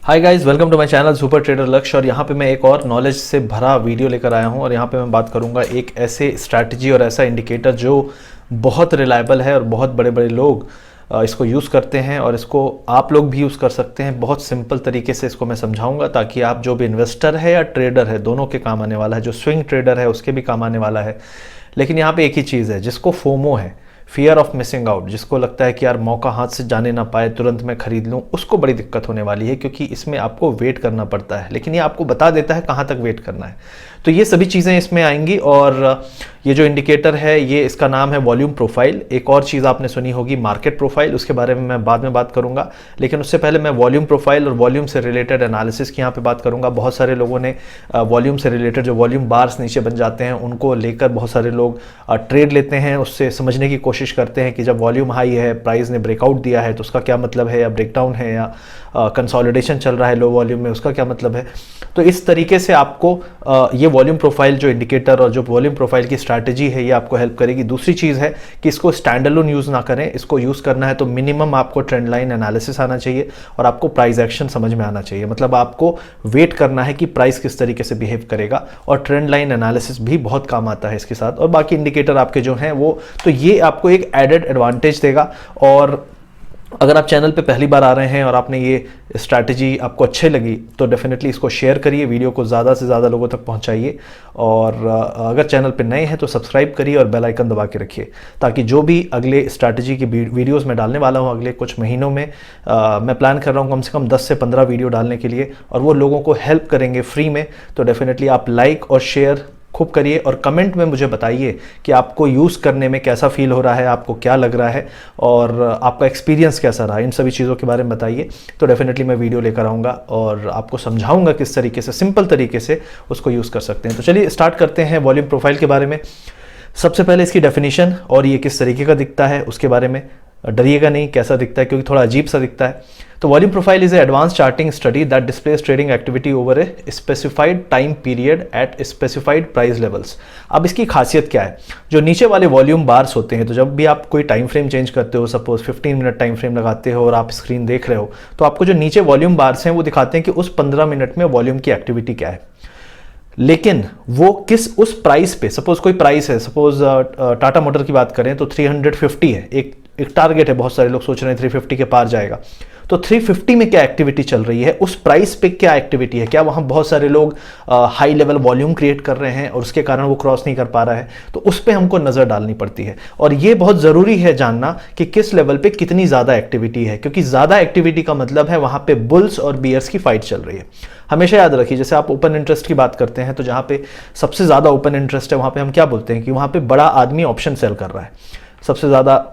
Hi guys, welcome to my channel super trader Lakshya. और यहाँ पे मैं एक और नॉलेज से भरा वीडियो लेकर आया हूँ और यहाँ पे मैं बात करूँगा एक ऐसे स्ट्रैटेजी और ऐसा इंडिकेटर जो बहुत रिलायबल है और बहुत बड़े बड़े लोग इसको यूज़ करते हैं और इसको आप लोग भी यूज़ कर सकते हैं। बहुत सिंपल तरीके से इसको मैं समझाऊंगा ताकि आप जो भी इन्वेस्टर है या ट्रेडर है दोनों के काम आने वाला है। जो स्विंग ट्रेडर है उसके भी काम आने वाला है। लेकिन यहाँ पे एक ही चीज़ है, जिसको फोमो है, फियर ऑफ मिसिंग आउट, जिसको लगता है कि यार मौका हाथ से जाने ना पाए, तुरंत मैं खरीद लूँ, उसको बड़ी दिक्कत होने वाली है क्योंकि इसमें आपको वेट करना पड़ता है। लेकिन ये आपको बता देता है कहाँ तक वेट करना है। तो ये सभी चीज़ें इसमें आएंगी। और ये जो इंडिकेटर है ये इसका नाम है वॉल्यूम प्रोफाइल। एक और चीज़ आपने सुनी होगी मार्केट प्रोफाइल, उसके बारे में मैं बाद में बात करूंगा। लेकिन उससे पहले मैं वॉल्यूम प्रोफाइल और वॉल्यूम से रिलेटेड एनालिसिस की यहाँ पे बात करूंगा। बहुत सारे लोगों ने वॉल्यूम से रिलेटेड जो वॉल्यूम बार्स नीचे बन जाते हैं उनको लेकर बहुत सारे लोग ट्रेड लेते हैं। उससे समझने की कोशिश करते हैं कि जब वॉल्यूम हाई है, प्राइस ने ब्रेकआउट दिया है तो उसका क्या मतलब है, या ब्रेकडाउन है, या कंसोलिडेशन चल रहा है लो वॉल्यूम में, उसका क्या मतलब है। तो इस तरीके से आपको ये वॉल्यूम प्रोफाइल जो इंडिकेटर और जो वॉल्यूम प्रोफाइल की स्ट्रैटेजी है ये आपको हेल्प करेगी। दूसरी चीज़ है कि इसको स्टैंडअलोन यूज़ ना करें। इसको यूज़ करना है तो मिनिमम आपको ट्रेंड लाइन एनालिसिस आना चाहिए और आपको प्राइस एक्शन समझ में आना चाहिए। मतलब आपको वेट करना है कि प्राइस किस तरीके से बिहेव करेगा, और ट्रेंड लाइन एनालिसिस भी बहुत काम आता है इसके साथ। और बाकी इंडिकेटर आपके जो हैं वो, तो ये आपको एक एडेड एडवांटेज देगा। और अगर आप चैनल पे पहली बार आ रहे हैं और आपने ये स्ट्रैटेजी आपको अच्छे लगी तो डेफिनेटली इसको शेयर करिए, वीडियो को ज़्यादा से ज़्यादा लोगों तक पहुंचाइए। और अगर चैनल पे नए हैं तो सब्सक्राइब करिए और बेल आइकन दबा के रखिए ताकि जो भी अगले स्ट्रैटेजी की वीडियोस मैं डालने वाला हूं अगले कुछ महीनों में, मैं प्लान कर रहा हूं कम से कम 10 से 15 वीडियो डालने के लिए, और वो लोगों को हेल्प करेंगे फ्री में। तो डेफिनेटली आप लाइक और शेयर खूब करिए और कमेंट में मुझे बताइए कि आपको यूज़ करने में कैसा फील हो रहा है, आपको क्या लग रहा है और आपका एक्सपीरियंस कैसा रहा। इन सभी चीज़ों के बारे में बताइए तो डेफिनेटली मैं वीडियो लेकर आऊँगा और आपको समझाऊंगा किस तरीके से, सिंपल तरीके से उसको यूज़ कर सकते हैं। तो चलिए स्टार्ट करते हैं वॉल्यूम प्रोफाइल के बारे में। सबसे पहले इसकी डेफिनेशन और ये किस तरीके का दिखता है उसके बारे में। डरिएगा नहीं कैसा दिखता है, क्योंकि थोड़ा अजीब सा दिखता है। तो volume profile is advance charting study that displace trading activity over a specified time period eight specified price levels. अब इसकी खासियत क्या है, जो नीचे वाले वॉल्यूम बार्स होते हैं, तो जब भी आप कोई टाइम फ्रेम चेंज करते हो, सपोज 15 मिनट टाइम फ्रेम लगाते हो और आप स्क्रीन देख रहे हो, तो आपको जो नीचे वॉल्यूम बार्स हैं वो दिखाते हैं कि उस 15 मिनट में वॉल्यूम की एक्टिविटी क्या है। लेकिन वो किस उस प्राइस पे, सपोज कोई प्राइस है, सपोज टाटा मोटर की बात करें तो 350 है, एक टारगेट है, बहुत सारे लोग सोच रहे हैं 350 के पार जाएगा। तो 350 में क्या एक्टिविटी चल रही है, उस प्राइस पे क्या एक्टिविटी है, क्या वहां बहुत सारे लोग हाई लेवल वॉल्यूम क्रिएट कर रहे हैं और उसके कारण वो क्रॉस नहीं कर पा रहा है, तो उस पे हमको नजर डालनी पड़ती है। और ये बहुत जरूरी है जानना कि किस लेवल पे कितनी ज्यादा एक्टिविटी है, क्योंकि ज्यादा एक्टिविटी का मतलब है वहां पे बुल्स और बियर्स की फाइट चल रही है। हमेशा याद रखिए, जैसे आप ओपन इंटरेस्ट की बात करते हैं तो जहां पे सबसे ज्यादा ओपन इंटरेस्ट है वहां पे हम क्या बोलते हैं कि वहां पे बड़ा आदमी ऑप्शन सेल कर रहा है, सबसे ज्यादा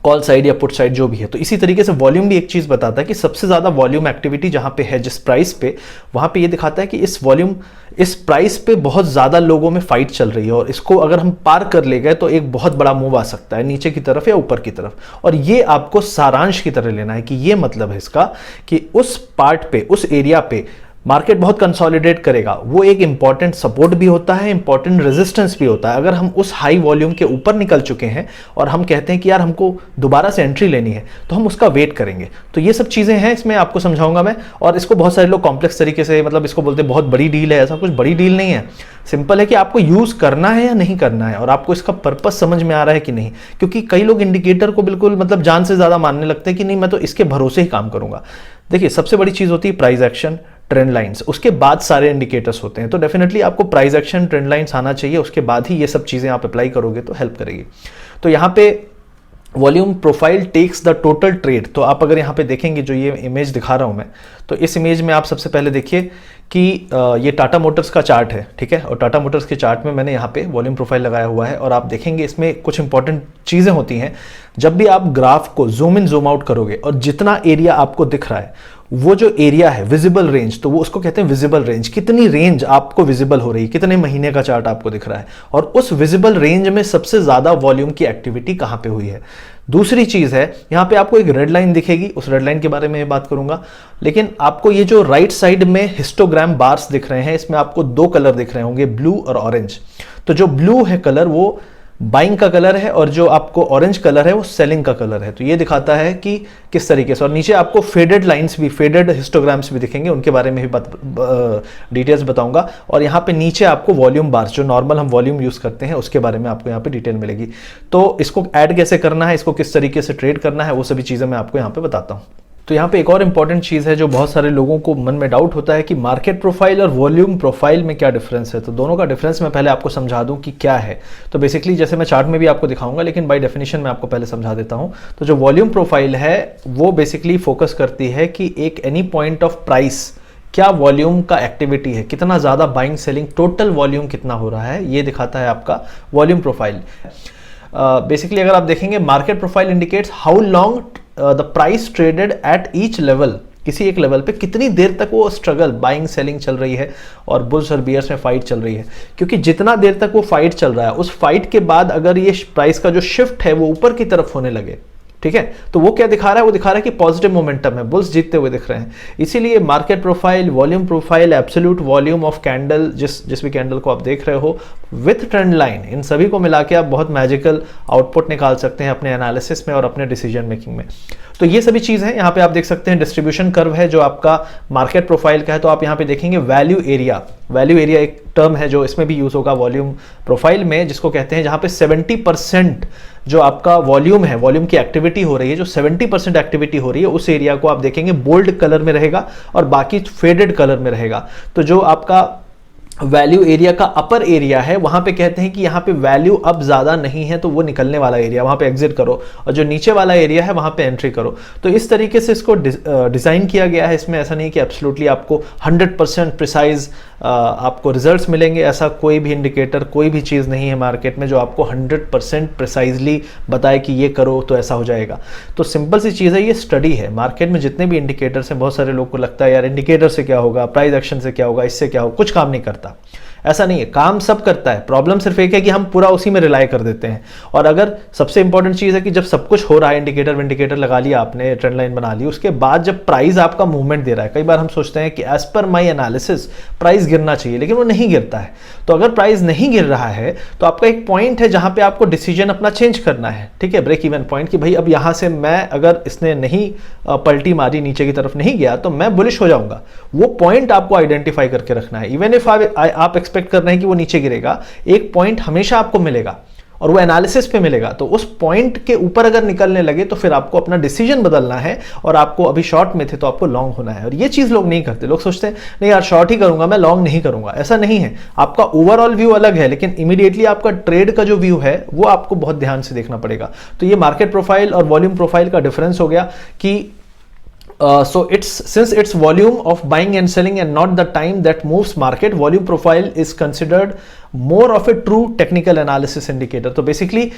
कॉल साइड या पुट साइड जो भी है। तो इसी तरीके से वॉल्यूम भी एक चीज बताता है कि सबसे ज्यादा वॉल्यूम एक्टिविटी जहां पे है, जिस प्राइस पे, वहां पे ये दिखाता है कि इस प्राइस पे बहुत ज्यादा लोगों में फाइट चल रही है और इसको अगर हम पार कर ले गए तो एक बहुत बड़ा मूव आ सकता है नीचे की तरफ या ऊपर की तरफ। और ये आपको सारांश की तरह लेना है कि ये मतलब है इसका कि उस पार्ट पे, उस एरिया पे मार्केट बहुत कंसोलिडेट करेगा। वो एक इंपॉर्टेंट सपोर्ट भी होता है, इंपॉर्टेंट रेजिस्टेंस भी होता है। अगर हम उस हाई वॉल्यूम के ऊपर निकल चुके हैं और हम कहते हैं कि यार हमको दोबारा से एंट्री लेनी है, तो हम उसका वेट करेंगे। तो ये सब चीजें हैं, इसमें आपको समझाऊंगा मैं। और इसको बहुत सारे लोग कॉम्प्लेक्स तरीके से, मतलब इसको बोलते हैं बहुत बड़ी डील है। ऐसा कुछ बड़ी डील नहीं है, सिंपल है कि आपको यूज करना है या नहीं करना है और आपको इसका पर्पस समझ में आ रहा है कि नहीं। क्योंकि कई लोग इंडिकेटर को बिल्कुल मतलब जान से ज्यादा मानने लगते हैं कि नहीं मैं तो इसके भरोसे ही काम करूंगा। देखिए, सबसे बड़ी चीज होती है प्राइस एक्शन, ट्रेंड लाइंस, उसके बाद सारे इंडिकेटर्स होते हैं। तो डेफिनेटली आपको प्राइस एक्शन, ट्रेंड लाइंस आना चाहिए, उसके बाद ही ये सब चीजें आप अप्लाई करोगे तो हेल्प करेगी। तो यहाँ पे volume profile takes the total trade. तो आप अगर यहाँ पे देखेंगे, जो ये इमेज दिखा रहा हूं मैं, तो इस इमेज में आप सबसे पहले देखिए कि ये टाटा मोटर्स का चार्ट है, ठीक है। और टाटा मोटर्स के चार्ट में मैंने यहाँ पे वॉल्यूम प्रोफाइल लगाया हुआ है और आप देखेंगे इसमें कुछ इंपॉर्टेंट चीजें होती हैं। जब भी आप ग्राफ को जूम इन जूम आउट करोगे और जितना एरिया आपको दिख रहा है, वो जो एरिया है विजिबल रेंज, तो वो उसको कहते हैं विजिबल रेंज। कितनी रेंज आपको विजिबल हो रही है, कितने महीने का चार्ट आपको दिख रहा है, और उस विजिबल रेंज में सबसे ज्यादा वॉल्यूम की एक्टिविटी कहां पे हुई है। दूसरी चीज है, यहां पे आपको एक रेड लाइन दिखेगी, उस रेड लाइन के बारे में बात करूंगा। लेकिन आपको ये जो राइट साइड में हिस्टोग्राम बार्स दिख रहे हैं, इसमें आपको दो कलर दिख रहे होंगे, ब्लू और ऑरेंज। तो जो ब्लू है कलर, वो बाइंग का कलर है और जो आपको ऑरेंज कलर है वो सेलिंग का कलर है। तो ये दिखाता है कि किस तरीके से, और नीचे आपको फेडेड लाइंस भी, फेडेड हिस्टोग्राम्स भी दिखेंगे, उनके बारे में भी डिटेल्स बताऊंगा। और यहाँ पे नीचे आपको वॉल्यूम बार्स, जो नॉर्मल हम वॉल्यूम यूज करते हैं उसके बारे में आपको यहाँ पे डिटेल मिलेगी। तो इसको ऐड कैसे करना है, इसको किस तरीके से ट्रेड करना है, वो सभी चीज़ें मैं आपको यहाँ पे बताता हूँ। तो यहाँ पे एक और इंपॉर्टेंट चीज़ है जो बहुत सारे लोगों को मन में डाउट होता है कि मार्केट प्रोफाइल और वॉल्यूम प्रोफाइल में क्या डिफरेंस है। तो दोनों का डिफरेंस मैं पहले आपको समझा दूं कि क्या है। तो बेसिकली जैसे मैं चार्ट में भी आपको दिखाऊंगा, लेकिन बाय डेफिनेशन मैं आपको पहले समझा देता हूं। तो जो वॉल्यूम प्रोफाइल है वो बेसिकली फोकस करती है कि एक एनी पॉइंट ऑफ प्राइस क्या वॉल्यूम का एक्टिविटी है, कितना ज़्यादा बाइंग सेलिंग, टोटल वॉल्यूम कितना हो रहा है, ये दिखाता है आपका वॉल्यूम प्रोफाइल। बेसिकली अगर आप देखेंगे, market profile indicates how long the price traded at each level, किसी एक लेवल पे कितनी देर तक वो स्ट्रगल, बाइंग सेलिंग चल रही है और बुल्स और बियर्स में फाइट चल रही है। क्योंकि जितना देर तक वो फाइट चल रहा है, उस फाइट के बाद अगर ये प्राइस का जो शिफ्ट है वो ऊपर की तरफ होने लगे, ठीक है, तो वो क्या दिखा रहा है, वो दिखा रहा है कि पॉजिटिव मोमेंटम है, बुल्स जीतते हुए दिख रहे हैं। इसीलिए market profile, volume profile, absolute volume of candle, जिस भी कैंडल को आप देख रहे हो, विथ ट्रेंड लाइन, इन सभी को मिला के आप बहुत मैजिकल आउटपुट निकाल सकते हैं अपने एनालिसिस में और अपने डिसीजन मेकिंग में। तो ये सभी चीज़ है। यहाँ पे आप देख सकते हैं डिस्ट्रीब्यूशन कर्व है जो आपका मार्केट प्रोफाइल का है। तो आप यहाँ पे देखेंगे वैल्यू एरिया, वैल्यू एरिया एक टर्म है जो इसमें भी यूज होगा वॉल्यूम प्रोफाइल में, जिसको कहते हैं जहाँ पे 70% जो आपका वॉल्यूम है, वॉल्यूम की एक्टिविटी हो रही है, जो 70% एक्टिविटी हो रही है, उस एरिया को आप देखेंगे बोल्ड कलर में रहेगा और बाकी फेडेड कलर में रहेगा। तो जो आपका वैल्यू एरिया का अपर एरिया है, वहां पे कहते हैं कि यहाँ पे वैल्यू अब ज्यादा नहीं है, तो वो निकलने वाला एरिया, वहां पे एग्जिट करो, और जो नीचे वाला एरिया है वहां पे एंट्री करो। तो इस तरीके से इसको डिजाइन किया गया है। इसमें ऐसा नहीं कि एब्सोल्युटली आपको 100% प्रिसाइज आपको रिजल्ट्स मिलेंगे, ऐसा कोई भी इंडिकेटर, कोई भी चीज़ नहीं है मार्केट में जो आपको 100% प्रिसाइजली बताए कि ये करो तो ऐसा हो जाएगा। तो सिंपल सी चीज़ है, ये स्टडी है। मार्केट में जितने भी इंडिकेटर्स हैं, बहुत सारे लोग को लगता है यार इंडिकेटर से क्या होगा, प्राइस एक्शन से क्या होगा, इससे क्या होगा, कुछ काम नहीं करता। ऐसा नहीं है, काम सब करता है। प्रॉब्लम सिर्फ एक है कि हम पूरा उसी में रिलाई कर देते हैं। और अगर सबसे इंपॉर्टेंट चीज़ है कि जब सब कुछ हो रहा है, इंडिकेटर लगा लिया आपने, ट्रेंड लाइन बना ली, उसके बाद जब प्राइस आपका मूवमेंट दे रहा है, कई बार हम सोचते हैं कि एज पर माई एनालिसिस प्राइस गिरना चाहिए, लेकिन वो नहीं गिरता है। तो अगर प्राइस नहीं गिर रहा है तो आपका एक पॉइंट है जहां पे आपको डिसीजन अपना चेंज करना है, ठीक है, ब्रेक इवन पॉइंट, कि भाई अब यहां से मैं, अगर इसने नहीं पलटी मारी, नीचे की तरफ नहीं गया, तो मैं बुलिश हो जाऊंगा। वो पॉइंट आपको आइडेंटिफाई करके रखना है। इवन इफ आप एक्सपेक्ट कर रहे हैं कि वो नीचे गिरेगा, एक पॉइंट हमेशा आपको मिलेगा और वो एनालिसिस पे मिलेगा। तो उस पॉइंट के ऊपर अगर निकलने लगे तो फिर आपको अपना डिसीजन बदलना है, और आपको अभी शॉर्ट में थे तो आपको लॉन्ग होना है। और ये चीज लोग नहीं करते। लोग सोचते हैं नहीं यार शॉर्ट ही करूंगा मैं, लॉन्ग नहीं करूंगा। ऐसा नहीं है। आपका ओवरऑल व्यू अलग है, लेकिन इमीडिएटली आपका ट्रेड का जो व्यू है वो आपको बहुत ध्यान से देखना पड़ेगा। तो ये मार्केट प्रोफाइल और वॉल्यूम प्रोफाइल का डिफरेंस हो गया कि so since it's volume of buying and selling and not the time that moves market, volume profile is considered more of a true technical analysis indicator. तो basically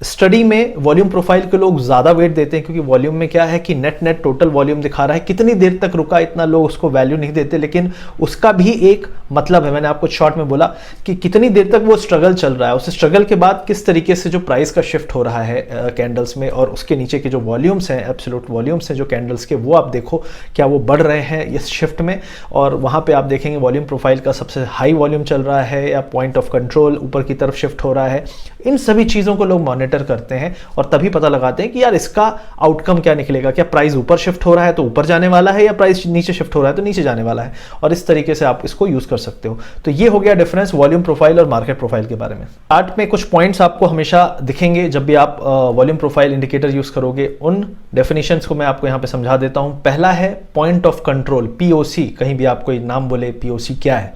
study में volume profile के लोग ज्यादा wait देते हैं, क्योंकि volume में क्या है कि नेट टोटल वॉल्यूम दिखा रहा है, कितनी देर तक रुका, इतना लोग उसको वैल्यू नहीं देते। लेकिन उसका भी एक मतलब है, मैंने आपको शॉर्ट में बोला कि कितनी देर तक वो स्ट्रगल चल रहा है, उस स्ट्रगल के बाद किस तरीके से जो प्राइस का शिफ्ट हो रहा है कैंडल्स में, और उसके नीचे के जो वॉल्यूम्स हैं, एब्सोल्यूट वॉल्यूम्स हैं जो कैंडल्स के, वो आप देखो क्या वो बढ़ रहे हैं इस शिफ्ट में। और वहां पे आप देखेंगे वॉल्यूम प्रोफाइल का सबसे हाई वॉल्यूम चल रहा है या पॉइंट ऑफ कंट्रोल ऊपर की तरफ शिफ्ट हो रहा है। इन सभी चीजों को लोग मॉनिटर करते हैं और तभी पता लगाते हैं कि यार इसका आउटकम क्या निकलेगा, क्या प्राइस ऊपर शिफ्ट हो रहा है तो ऊपर जाने वाला है, या प्राइस नीचे शिफ्ट हो रहा है तो नीचे जाने वाला है। और इस तरीके से आप इसको यूज कर सकते हो। तो ये हो गया डिफरेंस वॉल्यूम प्रोफाइल और मार्केट प्रोफाइल के बारे में। चार्ट में कुछ पॉइंट्स आपको हमेशा दिखेंगे जब भी आप वॉल्यूम प्रोफाइल इंडिकेटर यूज करोगे। उन डेफिनेशंस को मैं आपको यहां पे समझा देता हूं। पहला है पॉइंट ऑफ कंट्रोल, पीओसी। कहीं भी आप कोई नाम बोले, पीओसी क्या है?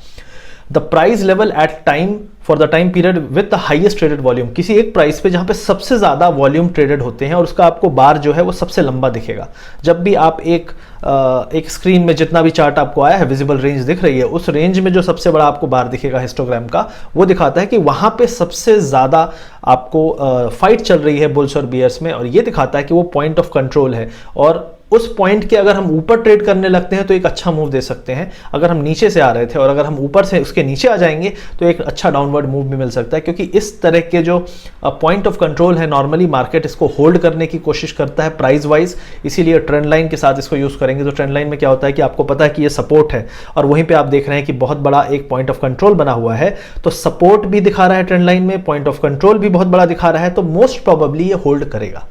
The price level at time for the time period with the highest traded volume. किसी एक प्राइस पे जहां पे सबसे ज्यादा वॉल्यूम ट्रेडेड होते हैं और उसका आपको बार जो है वो सबसे लंबा दिखेगा। जब भी आप एक स्क्रीन में जितना भी चार्ट आपको आया है, विजिबल रेंज दिख रही है, उस रेंज में जो सबसे बड़ा आपको बार दिखेगा हिस्टोग्राम का, वो दिखाता है कि वहां पे सबसे ज्यादा आपको फाइट चल रही है बुल्स और बियर्स में, और ये दिखाता है कि वो पॉइंट ऑफ कंट्रोल है। और उस पॉइंट के अगर हम ऊपर ट्रेड करने लगते हैं तो एक अच्छा मूव दे सकते हैं। अगर हम नीचे से आ रहे थे और अगर हम ऊपर से उसके नीचे आ जाएंगे तो एक अच्छा डाउनवर्ड मूव भी मिल सकता है, क्योंकि इस तरह के जो पॉइंट ऑफ कंट्रोल है नॉर्मली मार्केट इसको होल्ड करने की कोशिश करता है प्राइस वाइज, इसीलिए ट्रेंड लाइन के साथ इसको यूज करेंगे। तो ट्रेंड लाइन में क्या होता है कि आपको पता है कि ये सपोर्ट है और वहीं पे आप देख रहे हैं कि बहुत बड़ा एक पॉइंट ऑफ कंट्रोल बना हुआ है, तो सपोर्ट भी दिखा रहा है ट्रेंड लाइन में, पॉइंट ऑफ कंट्रोल भी बहुत बड़ा दिखा रहा है, तो मोस्ट प्रोबेबली ये होल्ड करेगा।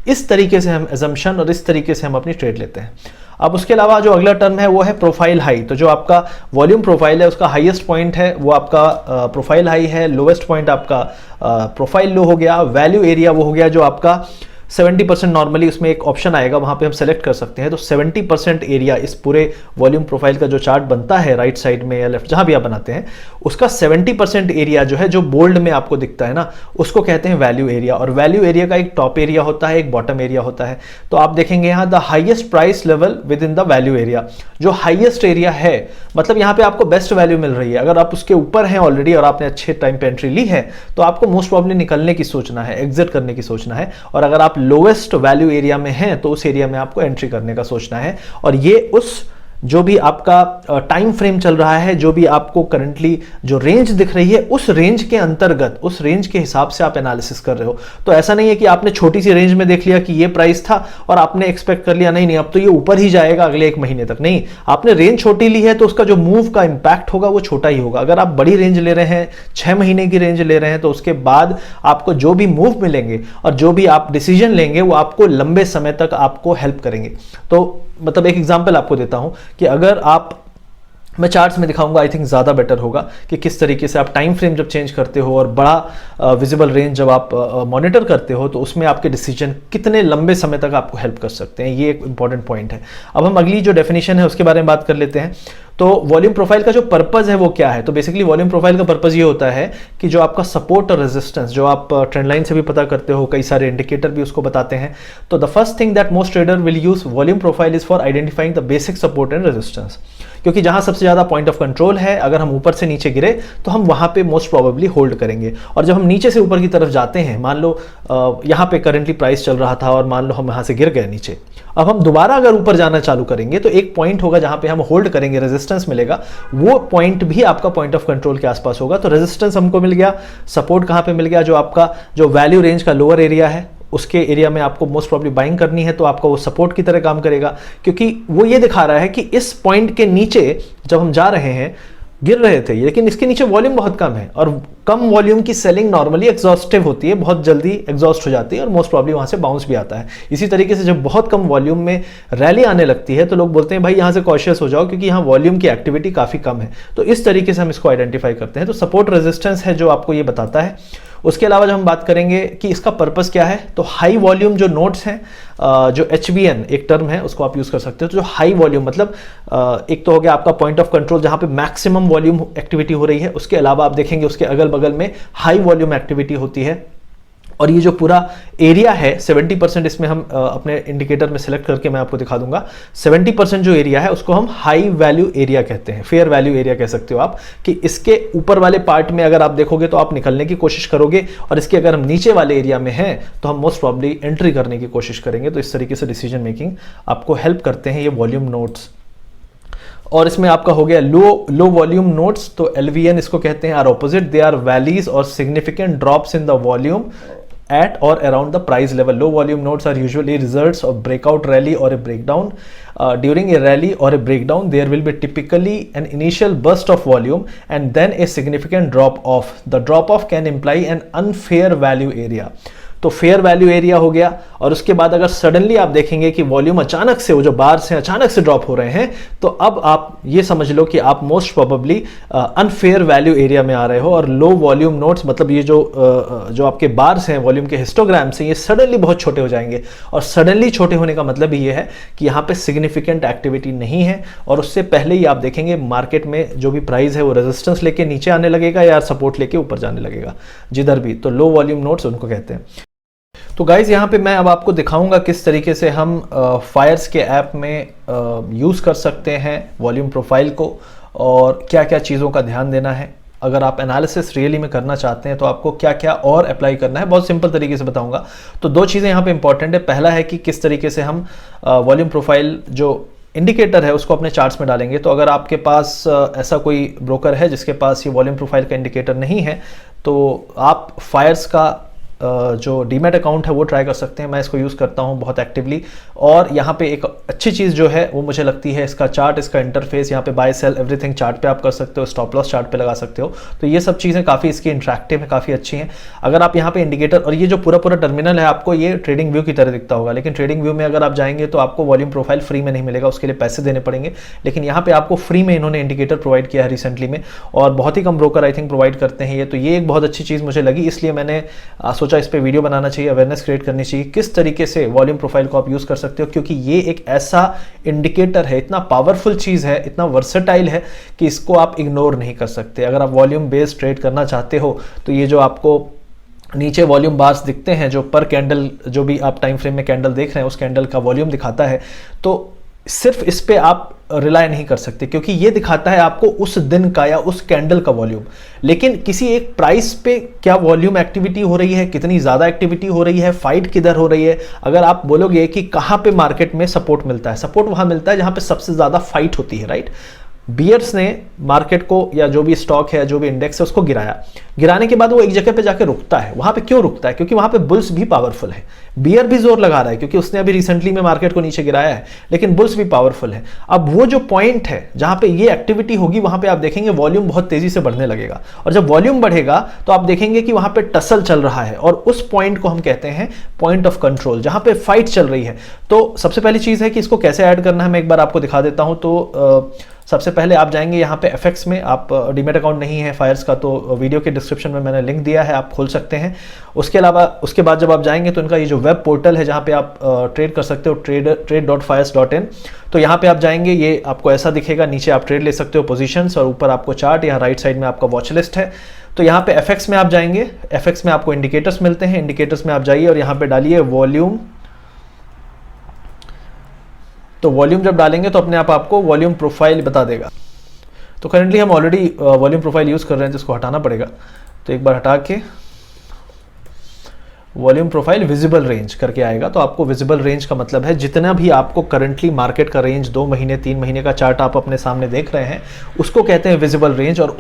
इस तरीके से हम एजम्पशन और इस तरीके से हम अपनी ट्रेड लेते हैं। अब उसके अलावा जो अगला टर्म है वो है प्रोफाइल हाई। तो जो आपका वॉल्यूम प्रोफाइल है उसका हाईएस्ट पॉइंट है वो आपका प्रोफाइल हाई है, लोवेस्ट पॉइंट आपका प्रोफाइल लो हो गया, वैल्यू एरिया वो हो गया जो आपका 70%। नॉर्मली उसमें एक ऑप्शन आएगा, वहां पे हम सेलेक्ट कर सकते हैं। तो 70% एरिया इस पूरे वॉल्यूम प्रोफाइल का जो चार्ट बनता है राइट साइड में या लेफ्ट जहां भी आप बनाते हैं, उसका 70% एरिया जो है जो बोल्ड में आपको दिखता है ना, उसको कहते हैं वैल्यू एरिया। और वैल्यू एरिया का एक टॉप एरिया होता है, एक बॉटम एरिया होता है। तो आप देखेंगे यहाँ the highest price level with in the value area, जो हाइएस्ट एरिया है मतलब यहाँ पे आपको बेस्ट वैल्यू मिल रही है। अगर आप उसके ऊपर हैं ऑलरेडी और आपने अच्छे टाइम पे एंट्री ली है तो आपको मोस्ट प्रॉब्ली निकलने की सोचना है, एग्जिट करने की सोचना है। और अगर आप लोवेस्ट वैल्यू एरिया में हैं तो उस एरिया में आपको एंट्री करने का सोचना है। और ये उस जो भी आपका टाइम फ्रेम चल रहा है, जो भी आपको करंटली जो रेंज दिख रही है, उस रेंज के अंतर्गत, उस रेंज के हिसाब से आप एनालिसिस कर रहे हो। तो ऐसा नहीं है कि आपने छोटी सी रेंज में देख लिया कि ये प्राइस था और आपने एक्सपेक्ट कर लिया नहीं अब तो ये ऊपर ही जाएगा अगले 1 महीने तक। नहीं, आपने रेंज छोटी ली है तो उसका जो मूव का इंपैक्ट होगा वो छोटा ही होगा। अगर आप बड़ी रेंज ले रहे हैं, 6 महीने की रेंज ले रहे हैं, तो उसके बाद आपको जो भी मूव मिलेंगे और जो भी आप डिसीजन लेंगे वो आपको लंबे समय तक आपको हेल्प करेंगे। तो मतलब एक एग्जांपल आपको देता हूं कि अगर आप, मैं चार्ट्स में दिखाऊंगा, आई थिंक ज़्यादा बेटर होगा कि किस तरीके से आप टाइम फ्रेम जब चेंज करते हो और बड़ा विजिबल रेंज जब आप मॉनिटर करते हो तो उसमें आपके डिसीजन कितने लंबे समय तक आपको हेल्प कर सकते हैं। ये एक इंपॉर्टेंट पॉइंट है। अब हम अगली जो डेफिनेशन है उसके बारे में बात कर लेते हैं। तो वॉल्यूम प्रोफाइल का जो पर्पस है वो क्या है? तो बेसिकली वॉल्यूम प्रोफाइल का पर्पस ये होता है कि जो आपका सपोर्ट और रेजिस्टेंस, जो आप ट्रेंड लाइन से भी पता करते हो, कई सारे इंडिकेटर भी उसको बताते हैं। तो the first thing that most trader will use volume profile is for identifying the basic support and resistance, क्योंकि जहां सबसे ज्यादा पॉइंट ऑफ कंट्रोल है, अगर हम ऊपर से नीचे गिरे तो हम वहां पे मोस्ट प्रोबेबली होल्ड करेंगे। और जब हम नीचे से ऊपर की तरफ जाते हैं, मान लो यहां पे करंटली प्राइस चल रहा था और मान लो हम यहां से गिर गए नीचे, अब हम दोबारा अगर ऊपर जाना चालू करेंगे तो एक पॉइंट होगा जहां पे हम होल्ड करेंगे, रेजिस्टेंस मिलेगा, वो पॉइंट भी आपका पॉइंट ऑफ कंट्रोल के आसपास होगा। तो रेजिस्टेंस हमको मिल गया, सपोर्ट कहां पे मिल गया, जो आपका जो वैल्यू रेंज का लोअर एरिया है उसके एरिया में आपको मोस्ट प्रॉब्ली बाइंग करनी है, तो आपका वो सपोर्ट की तरह काम करेगा, क्योंकि वो ये दिखा रहा है कि इस पॉइंट के नीचे जब हम जा रहे हैं, गिर रहे थे लेकिन इसके नीचे वॉल्यूम बहुत कम है, और कम वॉल्यूम की सेलिंग नॉर्मली एग्जॉस्टिव होती है, बहुत जल्दी एग्जॉस्ट हो जाती है और मोस्ट प्रॉब्ली वहां से बाउंस भी आता है। इसी तरीके से जब बहुत कम वॉल्यूम में रैली आने लगती है तो लोग बोलते हैं भाई यहां से कॉशियस हो जाओ क्योंकि यहाँ वॉल्यूम की एक्टिविटी काफी कम है। तो इस तरीके से हम इसको आइडेंटिफाई करते हैं। तो सपोर्ट रेजिस्टेंस है जो आपको ये बताता है। उसके अलावा जब हम बात करेंगे कि इसका पर्पस क्या है, तो हाई वॉल्यूम जो नोट्स हैं, जो HVN एक टर्म है उसको आप यूज कर सकते हो। तो जो हाई वॉल्यूम मतलब एक तो हो गया आपका पॉइंट ऑफ कंट्रोल जहां पे मैक्सिमम वॉल्यूम एक्टिविटी हो रही है, उसके अलावा आप देखेंगे उसके अगल बगल में हाई वॉल्यूम एक्टिविटी होती है। और ये जो पूरा एरिया है 70%, इसमें हम अपने इंडिकेटर में सेलेक्ट करके मैं आपको दिखा दूंगा, 70% जो एरिया है उसको हम हाई वैल्यू एरिया कहते हैं, फेयर वैल्यू एरिया कह सकते हो आप, कि इसके ऊपर वाले पार्ट में अगर आप देखोगे तो आप निकलने की कोशिश करोगे, और इसके अगर हम नीचे वाले एरिया में हैं तो हम मोस्ट प्रॉब्ली एंट्री करने की कोशिश करेंगे। तो इस तरीके से डिसीजन मेकिंग आपको हेल्प करते हैं ये वॉल्यूम नोट्स। और इसमें आपका हो गया लो वॉल्यूम नोट्स, तो LVN इसको कहते हैं, are opposite, they are valleys और significant drops in the volume at or around the price level. Low volume notes are usually results of breakout rally or a breakdown. During a rally or a breakdown, there will be typically an initial burst of volume and then a significant drop off. The drop off can imply an unfair value area. तो fair value area हो गया, और उसके बाद अगर suddenly आप देखेंगे कि वॉल्यूम अचानक से, वो जो बार्स हैं अचानक से ड्रॉप हो रहे हैं, तो अब आप ये समझ लो कि आप most probably unfair value area में आ रहे हो। और लो वॉल्यूम नोट्स मतलब ये जो आपके बार्स हैं वॉल्यूम के हिस्टोग्राम्स हैं, ये सडनली बहुत छोटे हो जाएंगे। और सडनली छोटे होने का मतलब ये है कि यहाँ पे सिग्निफिकेंट एक्टिविटी नहीं है, और उससे पहले ही आप देखेंगे मार्केट में जो भी प्राइस है वो रेजिस्टेंस लेके नीचे आने लगेगा या सपोर्ट लेके ऊपर जाने लगेगा, जिधर भी। तो लो वॉल्यूम नोट्स उनको कहते हैं। तो गाइज यहाँ पे मैं अब आपको दिखाऊंगा किस तरीके से हम फायर्स के ऐप में यूज़ कर सकते हैं वॉल्यूम प्रोफाइल को, और क्या क्या चीज़ों का ध्यान देना है। अगर आप एनालिसिस रियली में करना चाहते हैं तो आपको क्या क्या और अप्लाई करना है, बहुत सिंपल तरीके से बताऊंगा। तो दो चीज़ें यहाँ पे इंपॉर्टेंट है। पहला है कि किस तरीके से हम वॉल्यूम प्रोफाइल जो इंडिकेटर है उसको अपने चार्ट्स में डालेंगे। तो अगर आपके पास ऐसा कोई ब्रोकर है जिसके पास ये वॉल्यूम प्रोफाइल का इंडिकेटर नहीं है, तो आप फायर्स का जो डीमैट अकाउंट है वो ट्राई कर सकते हैं। मैं इसको यूज़ करता हूँ बहुत एक्टिवली। और यहाँ पे एक अच्छी चीज़ जो है वो मुझे लगती है इसका चार्ट, इसका इंटरफेस, यहाँ पे बाय सेल एवरीथिंग चार्ट पे आप कर सकते हो, स्टॉप लॉस चार्ट पे लगा सकते हो। तो ये सब चीज़ें काफ़ी इसकी इंटरेक्टिव है, काफ़ी अच्छी हैं। अगर आप यहाँ पे इंडिकेटर, और ये जो पूरा टर्मिनल है आपको ये ट्रेडिंग व्यू की तरह दिखता होगा, लेकिन ट्रेडिंग व्यू में अगर आप जाएंगे तो आपको वॉल्यूम प्रोफाइल फ्री में नहीं मिलेगा, उसके लिए पैसे देने पड़ेंगे। लेकिन यहाँ पे आपको फ्री में इन्होंने इंडिकेटर प्रोवाइड किया है रिसेंटली में, और बहुत ही कम ब्रोकर आई थिंक प्रोवाइड करते हैं ये। तो ये एक बहुत अच्छी चीज़ मुझे लगी, इसलिए मैंने सोचा इस पर वीडियो बनाना चाहिए, अवेयरनेस क्रिएट करनी चाहिए किस तरीके से वॉल्यूम प्रोफाइल को आप यूज कर सकते हो, क्योंकि ये एक ऐसा इंडिकेटर है, इतना पावरफुल चीज है, इतना वर्सेटाइल है कि इसको आप इग्नोर नहीं कर सकते। अगर आप वॉल्यूम बेस्ड ट्रेड करना चाहते हो तो ये जो आपको नीचे वॉल्यूम बार्स दिखते हैं, जो पर कैंडल, जो भी आप टाइम फ्रेम में कैंडल देख रहे हैं उस कैंडल का वॉल्यूम दिखाता है, तो सिर्फ इस पे आप रिलाय नहीं कर सकते, क्योंकि ये दिखाता है आपको उस दिन का या उस कैंडल का वॉल्यूम। लेकिन किसी एक प्राइस पे क्या वॉल्यूम एक्टिविटी हो रही है, कितनी ज़्यादा एक्टिविटी हो रही है, फाइट किधर हो रही है, अगर आप बोलोगे कि कहाँ पे मार्केट में सपोर्ट मिलता है, सपोर्ट वहाँ मिलता है जहाँ पे सबसे ज़्यादा फाइट होती है, राइट। बियर्स ने मार्केट को या जो भी स्टॉक है, जो भी इंडेक्स है, उसको गिराया, गिराने के बाद वो एक जगह पे जाके रुकता है। वहां पे क्यों रुकता है? क्योंकि वहां पे बुल्स भी पावरफुल है, बियर भी जोर लगा रहा है क्योंकि उसने अभी रिसेंटली में मार्केट को नीचे गिराया है, लेकिन बुल्स भी पावरफुल है। अब वो जो पॉइंट है जहां पे ये एक्टिविटी होगी, वहां पे आप देखेंगे वॉल्यूम बहुत तेजी से बढ़ने लगेगा, और जब वॉल्यूम बढ़ेगा तो आप देखेंगे कि वहां पे टसल चल रहा है, और उस पॉइंट को हम कहते हैं पॉइंट ऑफ कंट्रोल, जहां पे फाइट चल रही है। तो सबसे पहली चीज है कि इसको कैसे ऐड करना है, मैं एक बार आपको दिखा देता हूं। तो सबसे पहले आप जाएंगे यहाँ पे एफएक्स में, आप डीमैट अकाउंट नहीं है फायर्स का तो वीडियो के डिस्क्रिप्शन में मैंने लिंक दिया है, आप खोल सकते हैं। उसके अलावा उसके बाद जब आप जाएंगे तो इनका ये जो वेब पोर्टल है जहाँ पे आप ट्रेड कर सकते हो, trade.fires.in, तो यहाँ पे आप जाएंगे, ये आपको ऐसा दिखेगा, नीचे आप ट्रेड ले सकते हो पोजीशंस, और ऊपर आपको चार्ट, यहाँ राइट साइड में आपका वॉच लिस्ट है। तो यहाँ पे एफएक्स में आप जाएंगे, एफएक्स में आपको इंडिकेटर्स मिलते हैं, इंडिकेटर्स में आप जाइए और यहाँ पे डालिए वॉल्यूम। तो वॉल्यूम जब डालेंगे तो अपने आप आपको वॉल्यूम प्रोफाइल बता देगा। तो करेंटली हम ऑलरेडी वॉल्यूम प्रोफाइल यूज़ कर रहे हैं, जिसको हटाना पड़ेगा। तो एक बार हटा के वॉल्यूम प्रोफाइल विजिबल रेंज करके आएगा। तो आपको विजिबल रेंज का मतलब है जितना भी आपको करंटली मार्केट का रेंज 2 महीने 3 महीने का चार्ट आप अपने सामने देख रहे हैं, उसको कहते हैं विजिबल रेंज। और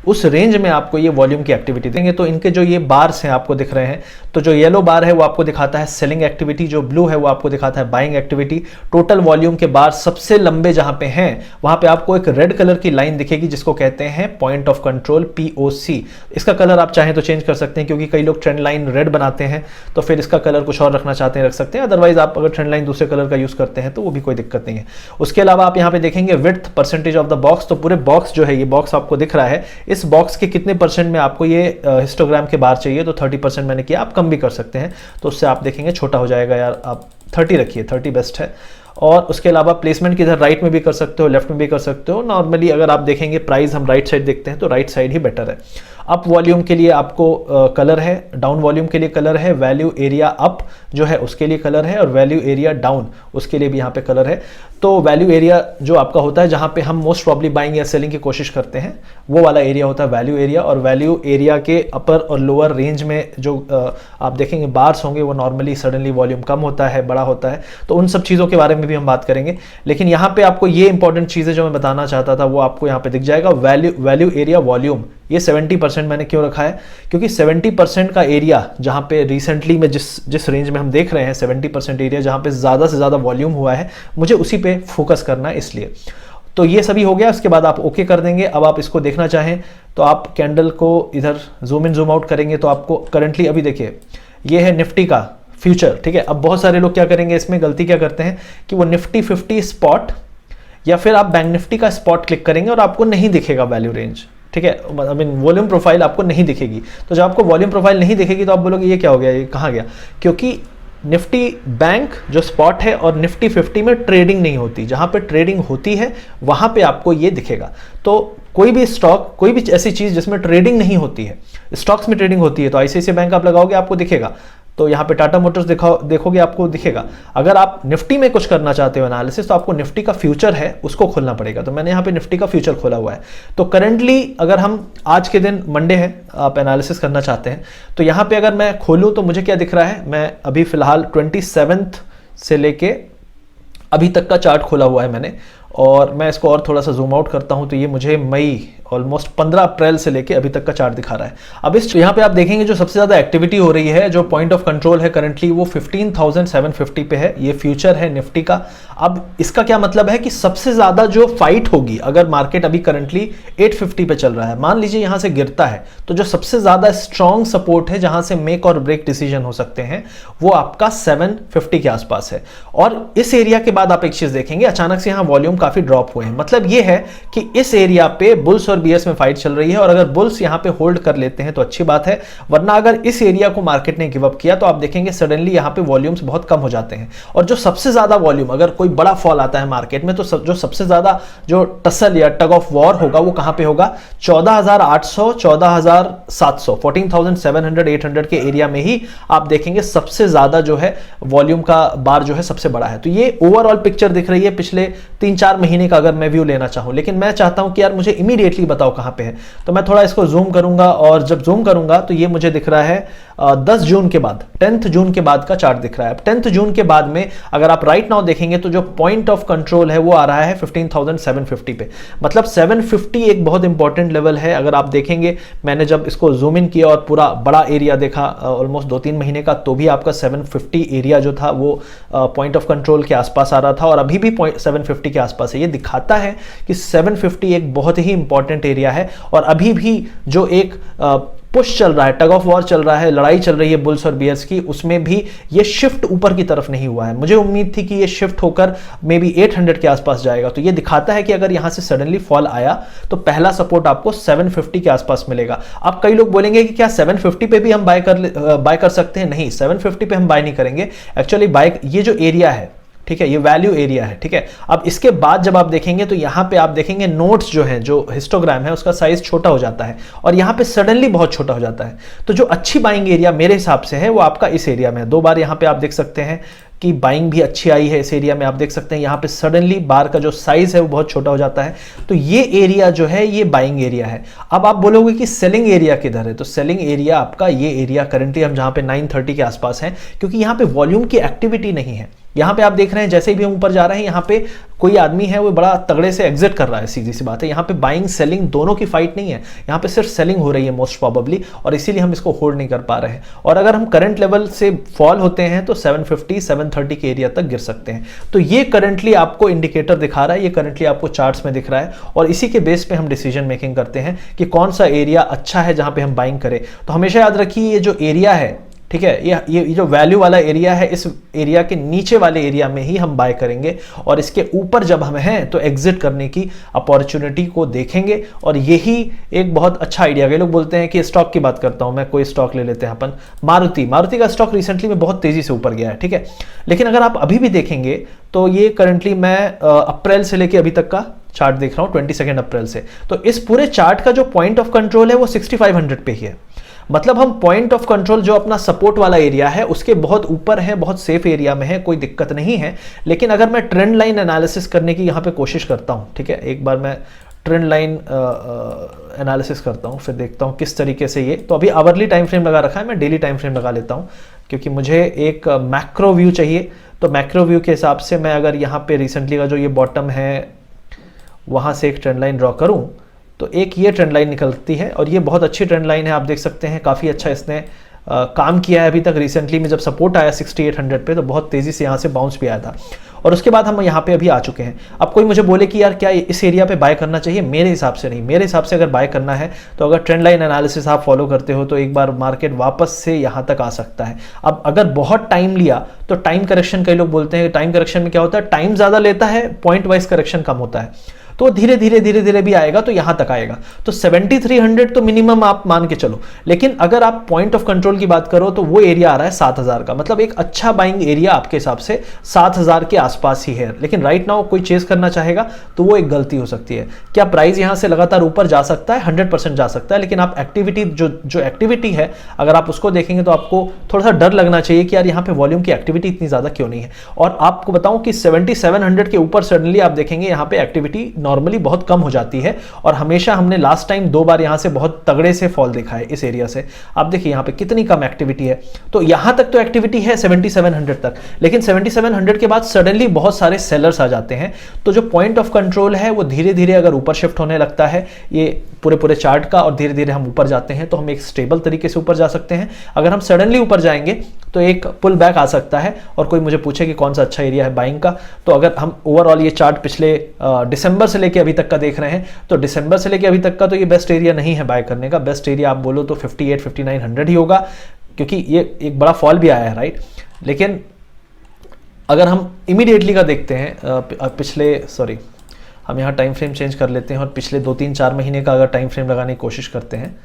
उस रेंज में आपको ये वॉल्यूम की एक्टिविटी देंगे। तो इनके जो ये बार्स हैं आपको दिख रहे हैं, तो जो येलो बार है वो आपको दिखाता है सेलिंग एक्टिविटी, जो ब्लू है वो आपको दिखाता है बाइंग एक्टिविटी। टोटल वॉल्यूम के बार सबसे लंबे जहां पे हैं वहां पे आपको एक रेड कलर की लाइन दिखेगी, जिसको कहते हैं पॉइंट ऑफ कंट्रोल, POC। इसका कलर आप चाहें तो चेंज कर सकते हैं, क्योंकि कई लोग ट्रेंड लाइन रेड बनाते हैं, तो फिर इसका कलर कुछ और रखना चाहते हैं रख सकते हैं, अदरवाइज आप अगर ट्रेंड लाइन दूसरे कलर का यूज करते हैं तो वो भी कोई दिक्कत नहीं है। उसके अलावा आप यहाँ पे देखेंगे width, percentage of the box. तो पूरे बॉक्स जो है, ये बॉक्स आपको दिख रहा है, इस बॉक्स के कितने परसेंट में आपको ये हिस्टोग्राम के बार चाहिए, तो 30% मैंने किया, आप कम भी कर सकते हैं, तो उससे आप देखेंगे छोटा हो जाएगा यार, आप 30 रखिए, 30 बेस्ट है। और उसके अलावा प्लेसमेंट किधर राइट में भी कर सकते हो, लेफ्ट में भी कर सकते हो। नॉर्मली अगर आप देखेंगे प्राइस हम राइट साइड देखते हैं तो राइट साइड ही बेटर है। अप वॉल्यूम के लिए आपको कलर है, डाउन वॉल्यूम के लिए कलर है, वैल्यू एरिया अप जो है उसके लिए कलर है, और वैल्यू एरिया डाउन उसके लिए भी यहाँ पे कलर है। तो वैल्यू एरिया जो आपका होता है जहाँ पे हम मोस्ट प्रॉब्ली बाइंग या सेलिंग की कोशिश करते हैं, वो वाला एरिया होता है वैल्यू एरिया। और वैल्यू एरिया के अपर और लोअर रेंज में जो आप देखेंगे बार्स होंगे, वो नॉर्मली सडनली वॉल्यूम कम होता है, बड़ा होता है, तो उन सब चीज़ों के बारे में भी हम बात करेंगे। लेकिन यहाँ पे आपको ये इंपॉर्टेंट चीज़ें जो मैं बताना चाहता था वो आपको यहाँ पे दिख जाएगा। वैल्यू एरिया वॉल्यूम, ये 70% मैंने क्यों रखा है, क्योंकि 70% का एरिया जहाँ पे रिसेंटली में जिस रेंज में हम देख रहे हैं, 70% एरिया जहाँ पे ज़्यादा से ज़्यादा वॉल्यूम हुआ है, मुझे उसी पे फोकस करना है, इसलिए। तो ये सभी हो गया, उसके बाद आप ओके कर देंगे। अब आप इसको देखना चाहें तो आप कैंडल को इधर जूम इन जूम आउट करेंगे तो आपको करंटली अभी देखिए ये है निफ्टी का फ्यूचर, ठीक है। अब बहुत सारे लोग क्या करेंगे, इसमें गलती क्या करते हैं कि वो निफ्टी 50 स्पॉट या फिर आप बैंक निफ्टी का स्पॉट क्लिक करेंगे और आपको नहीं दिखेगा वैल्यू रेंज, ठीक है, आई मीन वॉल्यूम प्रोफाइल आपको नहीं दिखेगी। तो जब आपको वॉल्यूम प्रोफाइल नहीं दिखेगी तो आप बोलोगे ये क्या हो गया, ये कहाँ गया, क्योंकि निफ्टी बैंक जो स्पॉट है और निफ्टी 50 में ट्रेडिंग नहीं होती। जहां पे ट्रेडिंग होती है वहां पे आपको ये दिखेगा। तो कोई भी स्टॉक, कोई भी ऐसी चीज जिसमें ट्रेडिंग नहीं होती है, स्टॉक्स में ट्रेडिंग होती है, तो आईसीआईसीआई बैंक आप लगाओगे आपको दिखेगा, तो यहाँ पे टाटा मोटर्स देखोगे आपको दिखेगा। अगर आप निफ्टी में कुछ करना चाहते हो एनालिसिस, तो आपको निफ्टी का फ्यूचर है उसको खोलना पड़ेगा। तो मैंने यहाँ पे निफ्टी का फ्यूचर खोला हुआ है। तो करंटली अगर हम आज के दिन मंडे है, आप एनालिसिस करना चाहते हैं, तो यहाँ पे अगर मैं खोलूँ तो मुझे क्या दिख रहा है, मैं अभी फिलहाल 27 से लेके अभी तक का चार्ट खोला हुआ है मैंने, और मैं इसको और थोड़ा सा जूम आउट करता हूं तो ये मुझे मई ऑलमोस्ट 15 अप्रैल से लेके अभी तक का चार्ट दिखा रहा है। अब इस यहाँ पे आप देखेंगे जो सबसे ज्यादा एक्टिविटी हो रही है, जो पॉइंट ऑफ कंट्रोल है करंटली वो 15,750 पे है। ये फ्यूचर है निफ्टी का। अब इसका क्या मतलब है कि सबसे ज्यादा जो फाइट होगी, अगर मार्केट अभी करंटली 850 पे चल रहा है, मान लीजिए यहां से गिरता है, तो जो सबसे ज्यादा स्ट्रॉन्ग सपोर्ट है जहां से मेक और ब्रेक डिसीजन हो सकते हैं वो आपका 750 के आसपास है। और इस एरिया के बाद आप एक चीज देखेंगे, अचानक से यहां वॉल्यूम काफी ड्रॉप हुए हैं। मतलब ये है कि इस एरिया पे बुल्स और बीयर्स में फाइट चल रही है, और अगर बुल्स यहां पे होल्ड कर लेते हैं तो अच्छी बात है, वरना अगर इस एरिया को मार्केट ने गिव अप किया तो आप देखेंगे सडनली यहां पे वॉल्यूम्स बहुत कम हो जाते हैं। और जो सबसे ज्यादा वॉल्यूम, अगर कोई बड़ा फॉल आता है मार्केट में, तो जो सबसे ज्यादा जो टसल या टग ऑफ वॉर होगा वो कहां पे होगा, 14,800 14,700 14,700 800 के एरिया में ही आप देखेंगे सबसे ज्यादा जो है वॉल्यूम का बार जो है सबसे बड़ा है। तो ये ओवरऑल पिक्चर दिख रही है पिछले 3-4 महीने का अगर मैं व्यू लेना चाहूं, लेकिन मैं चाहता हूं कि यार मुझे इमीडिएटली बताओ कहां पे है। तो मैं थोड़ा इसको जूम करूंगा, और जब जूम करूंगा तो ये मुझे दिख रहा है 10 जून के बाद, 10th जून के बाद का चार्ट दिख रहा है। 10th जून के बाद में अगर आप राइट नाउ देखेंगे तो जो पॉइंट ऑफ कंट्रोल है वो आ रहा है 15,750 पे। मतलब 750 एक बहुत इंपॉर्टेंट लेवल है। अगर आप देखेंगे, मैंने जब इसको जूम इन किया और पूरा बड़ा एरिया देखा ऑलमोस्ट 2-3 महीने का, तो भी आपका 750 एरिया जो था वो पॉइंट ऑफ कंट्रोल के आसपास आ रहा था, और अभी भी 750 के आसपास है। ये दिखाता है कि 750 एक बहुत ही इंपॉर्टेंट एरिया है। और अभी भी जो एक पुश चल रहा है, टग ऑफ वॉर चल रहा है, लड़ाई चल रही है बुल्स और बियर्स की, उसमें भी ये शिफ्ट ऊपर की तरफ नहीं हुआ है। मुझे उम्मीद थी कि ये शिफ्ट होकर मे बी 800 के आसपास जाएगा। तो ये दिखाता है कि अगर यहां से सडनली फॉल आया तो पहला सपोर्ट आपको 750 के आसपास मिलेगा। अब कई लोग बोलेंगे कि क्या 750 पे भी हम बाय कर सकते हैं? नहीं, 750 पे हम बाय नहीं करेंगे। एक्चुअली बाय, ये जो एरिया है, ठीक है, ये वैल्यू एरिया है, ठीक है। अब इसके बाद जब आप देखेंगे तो यहां पे आप देखेंगे नोट्स जो हैं, जो हिस्टोग्राम है उसका साइज छोटा हो जाता है, और यहां पे सडनली बहुत छोटा हो जाता है। तो जो अच्छी बाइंग एरिया मेरे हिसाब से है वो आपका इस एरिया में है। 2 बार यहां पे आप देख सकते हैं कि बाइंग भी अच्छी आई है इस एरिया में। आप देख सकते हैं यहाँ पे सडनली बार का जो साइज है वो बहुत छोटा हो जाता है। तो ये एरिया जो है ये बाइंग एरिया है। अब आप बोलोगे कि सेलिंग एरिया किधर है, तो सेलिंग एरिया आपका ये एरिया करंटली हम जहाँ पे 930 के आसपास हैं, क्योंकि यहाँ पे वॉल्यूम की एक्टिविटी नहीं है। यहाँ पे आप देख रहे हैं जैसे भी हम ऊपर जा रहे हैं, यहाँ पे कोई आदमी है वो बड़ा तगड़े से एग्जिट कर रहा है, सीधी सी बात है। यहाँ पे बाइंग सेलिंग दोनों की फाइट नहीं है, यहाँ पे सिर्फ सेलिंग हो रही है मोस्ट प्रोबेबली, और इसीलिए हम इसको होल्ड नहीं कर पा रहे हैं। और अगर हम करंट लेवल से फॉल होते हैं तो 750 730 के एरिया तक गिर सकते हैं। तो ये करंटली आपको इंडिकेटर दिखा रहा है, ये करंटली आपको चार्ट्स में दिख रहा है, और इसी के बेस पे हम डिसीजन मेकिंग करते हैं कि कौन सा एरिया अच्छा है जहां पे हम बाइंग करें। तो हमेशा याद रखिए ये जो एरिया है, ठीक है, ये जो वैल्यू वाला एरिया है, इस एरिया के नीचे वाले एरिया में ही हम बाय करेंगे, और इसके ऊपर जब हम हैं तो एग्जिट करने की अपॉर्चुनिटी को देखेंगे। और यही एक बहुत अच्छा आइडिया है। लोग बोलते हैं कि स्टॉक की बात करता हूं मैं, कोई स्टॉक ले लेते हैं अपन, मारुति का स्टॉक रिसेंटली में बहुत तेजी से ऊपर गया है, ठीक है। लेकिन अगर आप अभी भी देखेंगे तो ये करंटली मैं अप्रैल से लेके अभी तक का चार्ट देख रहा हूं, 22 अप्रैल से। तो इस पूरे चार्ट का जो पॉइंट ऑफ कंट्रोल है वो 6500 पे ही है। मतलब हम पॉइंट ऑफ कंट्रोल जो अपना सपोर्ट वाला एरिया है उसके बहुत ऊपर है, बहुत सेफ एरिया में है, कोई दिक्कत नहीं है। लेकिन अगर मैं ट्रेंड लाइन एनालिसिस करने की यहाँ पे कोशिश करता हूँ, ठीक है, एक बार मैं ट्रेंड लाइन एनालिसिस करता हूँ, फिर देखता हूँ किस तरीके से ये, तो अभी आवरली टाइम फ्रेम लगा रखा है, मैं डेली टाइम फ्रेम लगा लेता हूँ क्योंकि मुझे एक मैक्रो व्यू चाहिए। तो मैक्रो व्यू के हिसाब से मैं अगर यहाँ पे रिसेंटली का जो ये बॉटम है वहाँ से एक ट्रेंड लाइन ड्रॉ करूँ तो एक ये ट्रेंड लाइन निकलती है, और ये बहुत अच्छी ट्रेंड लाइन है। आप देख सकते हैं काफ़ी अच्छा इसने काम किया है अभी तक। रिसेंटली में जब सपोर्ट आया 6800 पे तो बहुत तेज़ी से यहाँ से बाउंस भी आया था, और उसके बाद हम यहाँ पे अभी आ चुके हैं। अब कोई मुझे बोले कि यार क्या इस एरिया पे बाय करना चाहिए, मेरे हिसाब से नहीं। मेरे हिसाब से अगर बाय करना है तो अगर ट्रेंड लाइन एनालिसिस आप फॉलो करते हो तो एक बार मार्केट वापस से यहाँ तक आ सकता है। अब अगर बहुत टाइम लिया तो टाइम करेक्शन, कई लोग बोलते हैं टाइम करेक्शन में क्या होता है, टाइम ज़्यादा लेता है, पॉइंट वाइज करेक्शन कम होता है। तो धीरे धीरे धीरे धीरे भी आएगा तो यहां तक आएगा। तो 7300 तो मिनिमम आप मान के चलो। लेकिन अगर आप पॉइंट ऑफ कंट्रोल की बात करो तो वो एरिया आ रहा है 7000 का, मतलब एक अच्छा बाइंग एरिया आपके हिसाब से 7000 के आसपास ही है। लेकिन राइट नाउ कोई चेस करना चाहेगा तो वो एक गलती हो सकती है। क्या प्राइस यहां से लगातार ऊपर जा सकता है? 100% जा सकता है। लेकिन आप एक्टिविटी जो एक्टिविटी है अगर आप उसको देखेंगे तो आपको थोड़ा सा डर लगना चाहिए कि यार यहाँ पे वॉल्यूम की एक्टिविटी इतनी ज्यादा क्यों नहीं है। और आपको बताऊं कि 7700 के ऊपर सडनली आप देखेंगे यहाँ पे एक्टिविटी नॉर्मली बहुत कम हो जाती है। और हमेशा हमने लास्ट टाइम 2 बार यहाँ से बहुत तगड़े से फॉल देखा है इस एरिया से। आप देखिए यहाँ पे कितनी कम एक्टिविटी है। तो यहां तक तो एक्टिविटी है 7700 तक, लेकिन 7700 के बाद सडनली बहुत सारे सेलर्स आ जाते हैं। तो जो पॉइंट ऑफ कंट्रोल है वो धीरे धीरे अगर ऊपर शिफ्ट होने लगता है ये पूरे चार्ट का, और धीरे धीरे हम ऊपर जाते हैं तो हम एक स्टेबल तरीके से ऊपर जा सकते हैं। अगर हम सडनली ऊपर जाएंगे तो एक पुल बैक आ सकता है। और कोई मुझे पूछे कि कौन सा अच्छा एरिया है बाइंग का, तो अगर हम ओवरऑल ये चार्ट पिछले दिसंबर से लेके अभी तक का देख रहे हैं तो दिसंबर से लेके अभी तक का तो ये बेस्ट एरिया नहीं है बाय करने का। बेस्ट एरिया आप बोलो तो 58-5900 ही होगा, क्योंकि ये एक बड़ा फॉल भी आया है, राइट। लेकिन अगर हम इमीडिएटली का देखते हैं हम यहाँ टाइम फ्रेम चेंज कर लेते हैं और पिछले 2-3-4 महीने का अगर टाइम फ्रेम लगाने की कोशिश करते हैं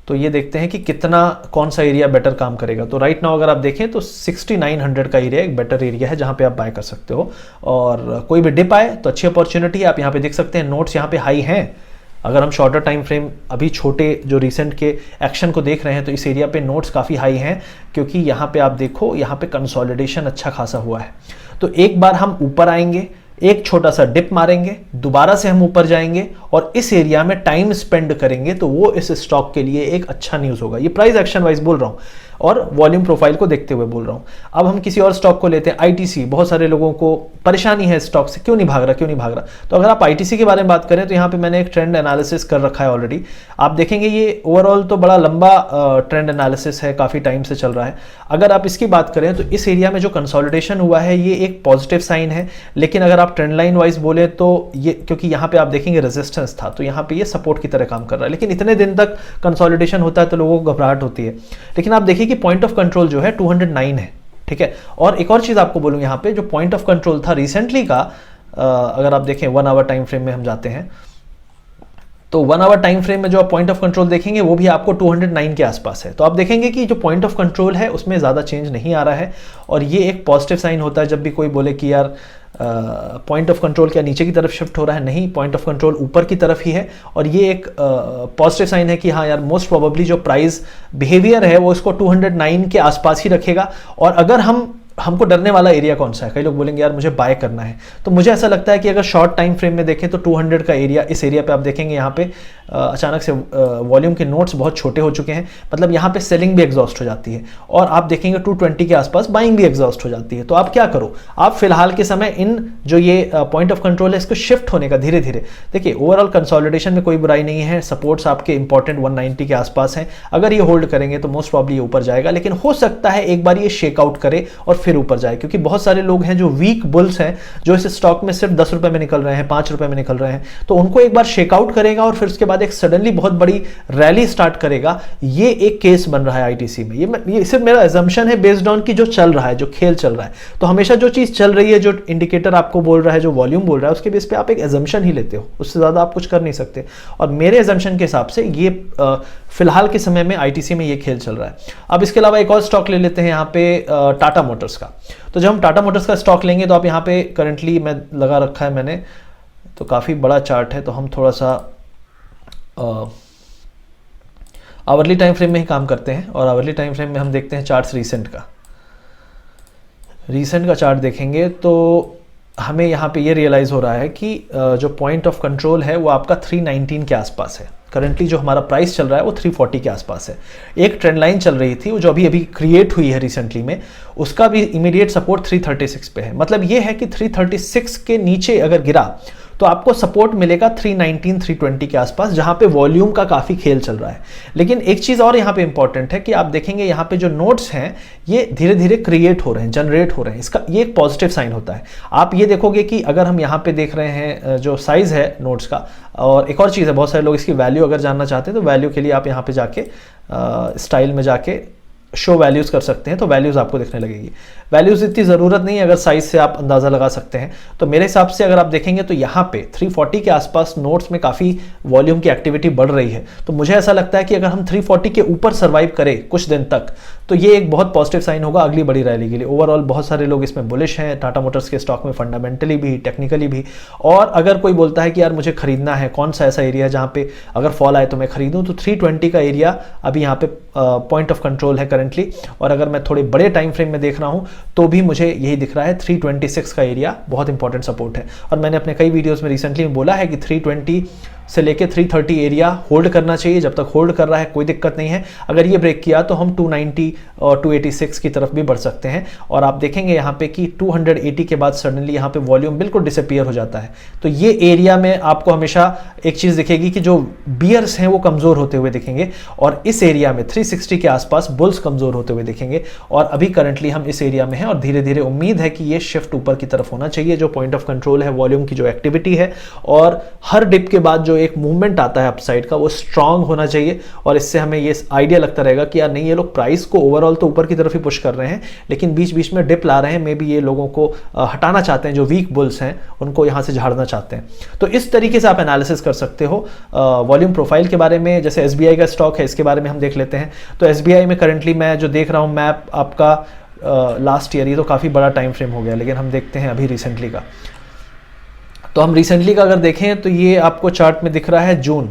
तो ये देखते हैं कि कितना कौन सा एरिया बेटर काम करेगा। तो राइट नाउ अगर आप देखें तो 6900 का एरिया एक बेटर एरिया है जहाँ पे आप बाय कर सकते हो। और कोई भी डिप आए तो अच्छी अपॉर्चुनिटी है। आप यहाँ पे देख सकते हैं नोट्स यहाँ पे हाई हैं। अगर हम शॉर्टर टाइम फ्रेम अभी छोटे जो रिसेंट के एक्शन को देख रहे हैं तो इस एरिया पे नोट्स काफ़ी हाई हैं, क्योंकि यहाँ पे आप देखो यहाँ पे कंसोलिडेशन अच्छा खासा हुआ है। तो एक बार हम ऊपर आएंगे, एक छोटा सा डिप मारेंगे, दोबारा से हम ऊपर जाएंगे और इस एरिया में टाइम स्पेंड करेंगे तो वो इस स्टॉक के लिए एक अच्छा न्यूज़ होगा। ये प्राइस एक्शन वाइज बोल रहा हूँ और वॉल्यूम प्रोफाइल को देखते हुए बोल रहा हूँ। अब हम किसी और स्टॉक को लेते हैं, आईटीसी। बहुत सारे लोगों को परेशानी है स्टॉक से, क्यों नहीं भाग रहा। तो अगर आप आईटीसी के बारे में बात करें तो यहाँ पे मैंने एक ट्रेंड एनालिसिस कर रखा है ऑलरेडी। आप देखेंगे ये ओवरऑल तो बड़ा लंबा ट्रेंड एनालिसिस है, काफ़ी टाइम से चल रहा है। अगर आप इसकी बात करें तो इस एरिया में जो कंसोलिडेशन हुआ है ये एक पॉजिटिव साइन है। लेकिन अगर आप ट्रेंड लाइन वाइज बोले तो ये, क्योंकि यहाँ पे आप देखेंगे रेजिस्टेंस था तो यहाँ पे ये सपोर्ट की तरह काम कर रहा है। लेकिन इतने दिन तक कंसोलिडेशन होता है तो लोगों को घबराहट होती है। लेकिन आप देखिए कि पॉइंट ऑफ कंट्रोल जो है 209 है, ठीक है। और एक और चीज आपको बोलूं, यहाँ पे जो पॉइंट ऑफ कंट्रोल था रिसेंटली का, अगर आप देखें 1 आवर टाइम फ्रेम में हम जाते हैं तो 1 आवर टाइम फ्रेम में जो आप पॉइंट ऑफ कंट्रोल देखेंगे वो भी आपको 209 के आसपास है। तो आप देखेंगे कि जो पॉइंट ऑफ कंट्रोल है उसमें ज़्यादा चेंज नहीं आ रहा है। और ये एक पॉजिटिव साइन होता है जब भी कोई बोले कि यार पॉइंट ऑफ कंट्रोल क्या नीचे की तरफ शिफ्ट हो रहा है। नहीं, पॉइंट ऑफ कंट्रोल ऊपर की तरफ ही है। और ये एक पॉजिटिव साइन है कि हाँ यार मोस्ट प्रोबेबली जो प्राइस बिहेवियर है वो इसको 209 के आसपास ही रखेगा। और अगर हमको डरने वाला एरिया कौन सा है, कई लोग बोलेंगे यार मुझे बाय करना है, तो मुझे ऐसा लगता है कि अगर शॉर्ट टाइम फ्रेम में देखें तो 200 का एरिया, इस एरिया पे आप देखेंगे यहाँ पे अचानक से वॉल्यूम के नोट्स बहुत छोटे हो चुके हैं। मतलब यहाँ पे सेलिंग भी एग्जॉस्ट हो जाती है और आप देखेंगे 220 के आसपास बाइंग भी एग्जॉस्ट हो जाती है। तो आप क्या करो, आप फिलहाल के समय इन जो ये पॉइंट ऑफ कंट्रोल है इसको शिफ्ट होने का धीरे धीरे देखिए। ओवरऑल कंसोलिडेशन में कोई बुराई नहीं है, सपोर्ट्स आपके इंपॉर्टेंट 190 के आसपास हैं। अगर ये होल्ड करेंगे तो मोस्ट प्रॉब्ली ये ऊपर जाएगा, लेकिन हो सकता है एक बार ये शेकआउट करे और फिर ऊपर जाए। क्योंकि बहुत सारे लोग हैं जो वीक बुल्स हैं, जो इस स्टॉक में सिर्फ 10 रुपए में निकल रहे हैं, 5 रुपए में निकल रहे हैं, तो उनको एक बार शेकआउट करेगा और फिर उसके बाद एक सडनली बहुत बड़ी रैली स्टार्ट करेगा। ये एक केस बन रहा है आईटीसी में। ये सिर्फ मेरा अजम्पशन है बेस्ड ऑन की जो चल रहा है, जो खेल चल रहा है। तो हमेशा जो चीज चल रही है, जो इंडिकेटर आपको बोल रहा है, जो वॉल्यूम बोल रहा है, उसके बेस पे आप एक अजम्पशन ही लेते हो, उससे ज्यादा आप कुछ कर नहीं सकते। और मेरे अजम्पशन के हिसाब से ये फिलहाल के समय में आईटीसी में ये खेल चल रहा है। अब इसके अलावा एक और स्टॉक ले लेते हैं यहाँ पे टाटा मोटर्स का। तो जब हम टाटा मोटर्स का स्टॉक लेंगे तो आप यहाँ पे करंटली मैं लगा रखा है मैंने, तो काफ़ी बड़ा चार्ट है, तो हम थोड़ा सा आवरली टाइम फ्रेम में ही काम करते हैं। और आवरली टाइम फ्रेम में हम देखते हैं चार्ट्स रिसेंट का चार्ट देखेंगे तो हमें यहाँ पे ये रियलाइज़ हो रहा है कि जो पॉइंट ऑफ कंट्रोल है वो आपका 319 के आसपास है। करंटली जो हमारा प्राइस चल रहा है वो 340 के आसपास है। एक ट्रेंड लाइन चल रही थी वो जो अभी क्रिएट हुई है रिसेंटली में, उसका भी इमीडिएट सपोर्ट 336 पे है। मतलब ये है कि 336 के नीचे अगर गिरा तो आपको सपोर्ट मिलेगा 319 320 के आसपास, जहां पे वॉल्यूम का काफी खेल चल रहा है। लेकिन एक चीज और यहाँ पे इंपॉर्टेंट है कि आप देखेंगे यहाँ पे जो नोड्स हैं ये धीरे धीरे क्रिएट हो रहे हैं, जनरेट हो रहे हैं। इसका ये एक पॉजिटिव साइन होता है। आप ये देखोगे कि अगर हम यहाँ पे देख रहे हैं जो साइज है नोड्स का, और एक और चीज है, बहुत सारे लोग इसकी वैल्यू अगर जानना चाहते हैं तो वैल्यू के लिए आप यहाँ पे जाके स्टाइल में जाके शो वैल्यूज़ कर सकते हैं तो वैल्यूज़ आपको दिखने लगेगी। वैल्यूज़ इतनी ज़रूरत नहीं है, अगर साइज से आप अंदाज़ा लगा सकते हैं। तो मेरे हिसाब से अगर आप देखेंगे तो यहाँ पे 340 के आसपास नोट्स में काफ़ी वॉल्यूम की एक्टिविटी बढ़ रही है। तो मुझे ऐसा लगता है कि अगर हम 340 के ऊपर सर्वाइव करें कुछ दिन तक तो ये एक बहुत पॉजिटिव साइन होगा अगली बड़ी रैली के लिए। ओवरऑल बहुत सारे लोग इसमें बुलिश हैं, टाटा मोटर्स के स्टॉक में फंडामेंटली भी, टेक्निकली भी। और अगर कोई बोलता है कि यार मुझे खरीदना है, कौन सा ऐसा एरिया जहाँ पे अगर फॉल आए तो मैं खरीदूँ, तो 320 का एरिया अभी यहाँ पे पॉइंट ऑफ कंट्रोल है करंटली। और अगर मैं थोड़े बड़े टाइम फ्रेम में देख रहा हूँ तो भी मुझे यही दिख रहा है 326 का एरिया बहुत इंपॉर्टेंट सपोर्ट है। और मैंने अपने कई वीडियोस में रिसेंटली बोला है कि 320 से लेके 330 एरिया होल्ड करना चाहिए। जब तक होल्ड कर रहा है कोई दिक्कत नहीं है, अगर ये ब्रेक किया तो हम 290 और 286 की तरफ भी बढ़ सकते हैं। और आप देखेंगे यहाँ पे कि 280 के बाद सडनली यहाँ पे वॉल्यूम बिल्कुल डिसअपीयर हो जाता है। तो ये एरिया में आपको हमेशा एक चीज़ दिखेगी कि जो बियर्स हैं वो कमज़ोर होते हुए दिखेंगे, और इस एरिया में 360 के आसपास बुल्स कमज़ोर होते हुए दिखेंगे। और अभी करंटली हम इस एरिया में हैं और धीरे धीरे उम्मीद है कि ये शिफ्ट ऊपर की तरफ होना चाहिए। जो पॉइंट ऑफ कंट्रोल है वॉल्यूम की जो एक्टिविटी है, और हर डिप के बाद जो एक मूवमेंट आता है अपसाइड का, वो स्ट्रांग होना चाहिए। और इससे हमें ये आइडिया लगता रहेगा कि यार नहीं, ये लोग प्राइस को ओवरऑल तो ऊपर की तरफ ही पुश कर रहे हैं, लेकिन बीच बीच में डिप ला रहे हैं। मे बी ये लोगों को हटाना चाहते हैं, जो वीक बुल्स हैं उनको यहाँ से झाड़ना चाहते हैं। तो इस तरीके से आप एनालिसिस कर सकते हो। वॉल्यूम प्रोफाइल के बारे में, जैसे एसबीआई का स्टॉक है, इसके बारे में हम देख लेते हैं। तो एसबीआई में करंटली मैं जो देख रहा हूँ मैप आपका लास्ट ईयर, ये तो काफ़ी बड़ा टाइम फ्रेम हो गया, लेकिन हम देखते हैं अभी रिसेंटली का। तो हम रिसेंटली का अगर देखें तो ये आपको चार्ट में दिख रहा है जून।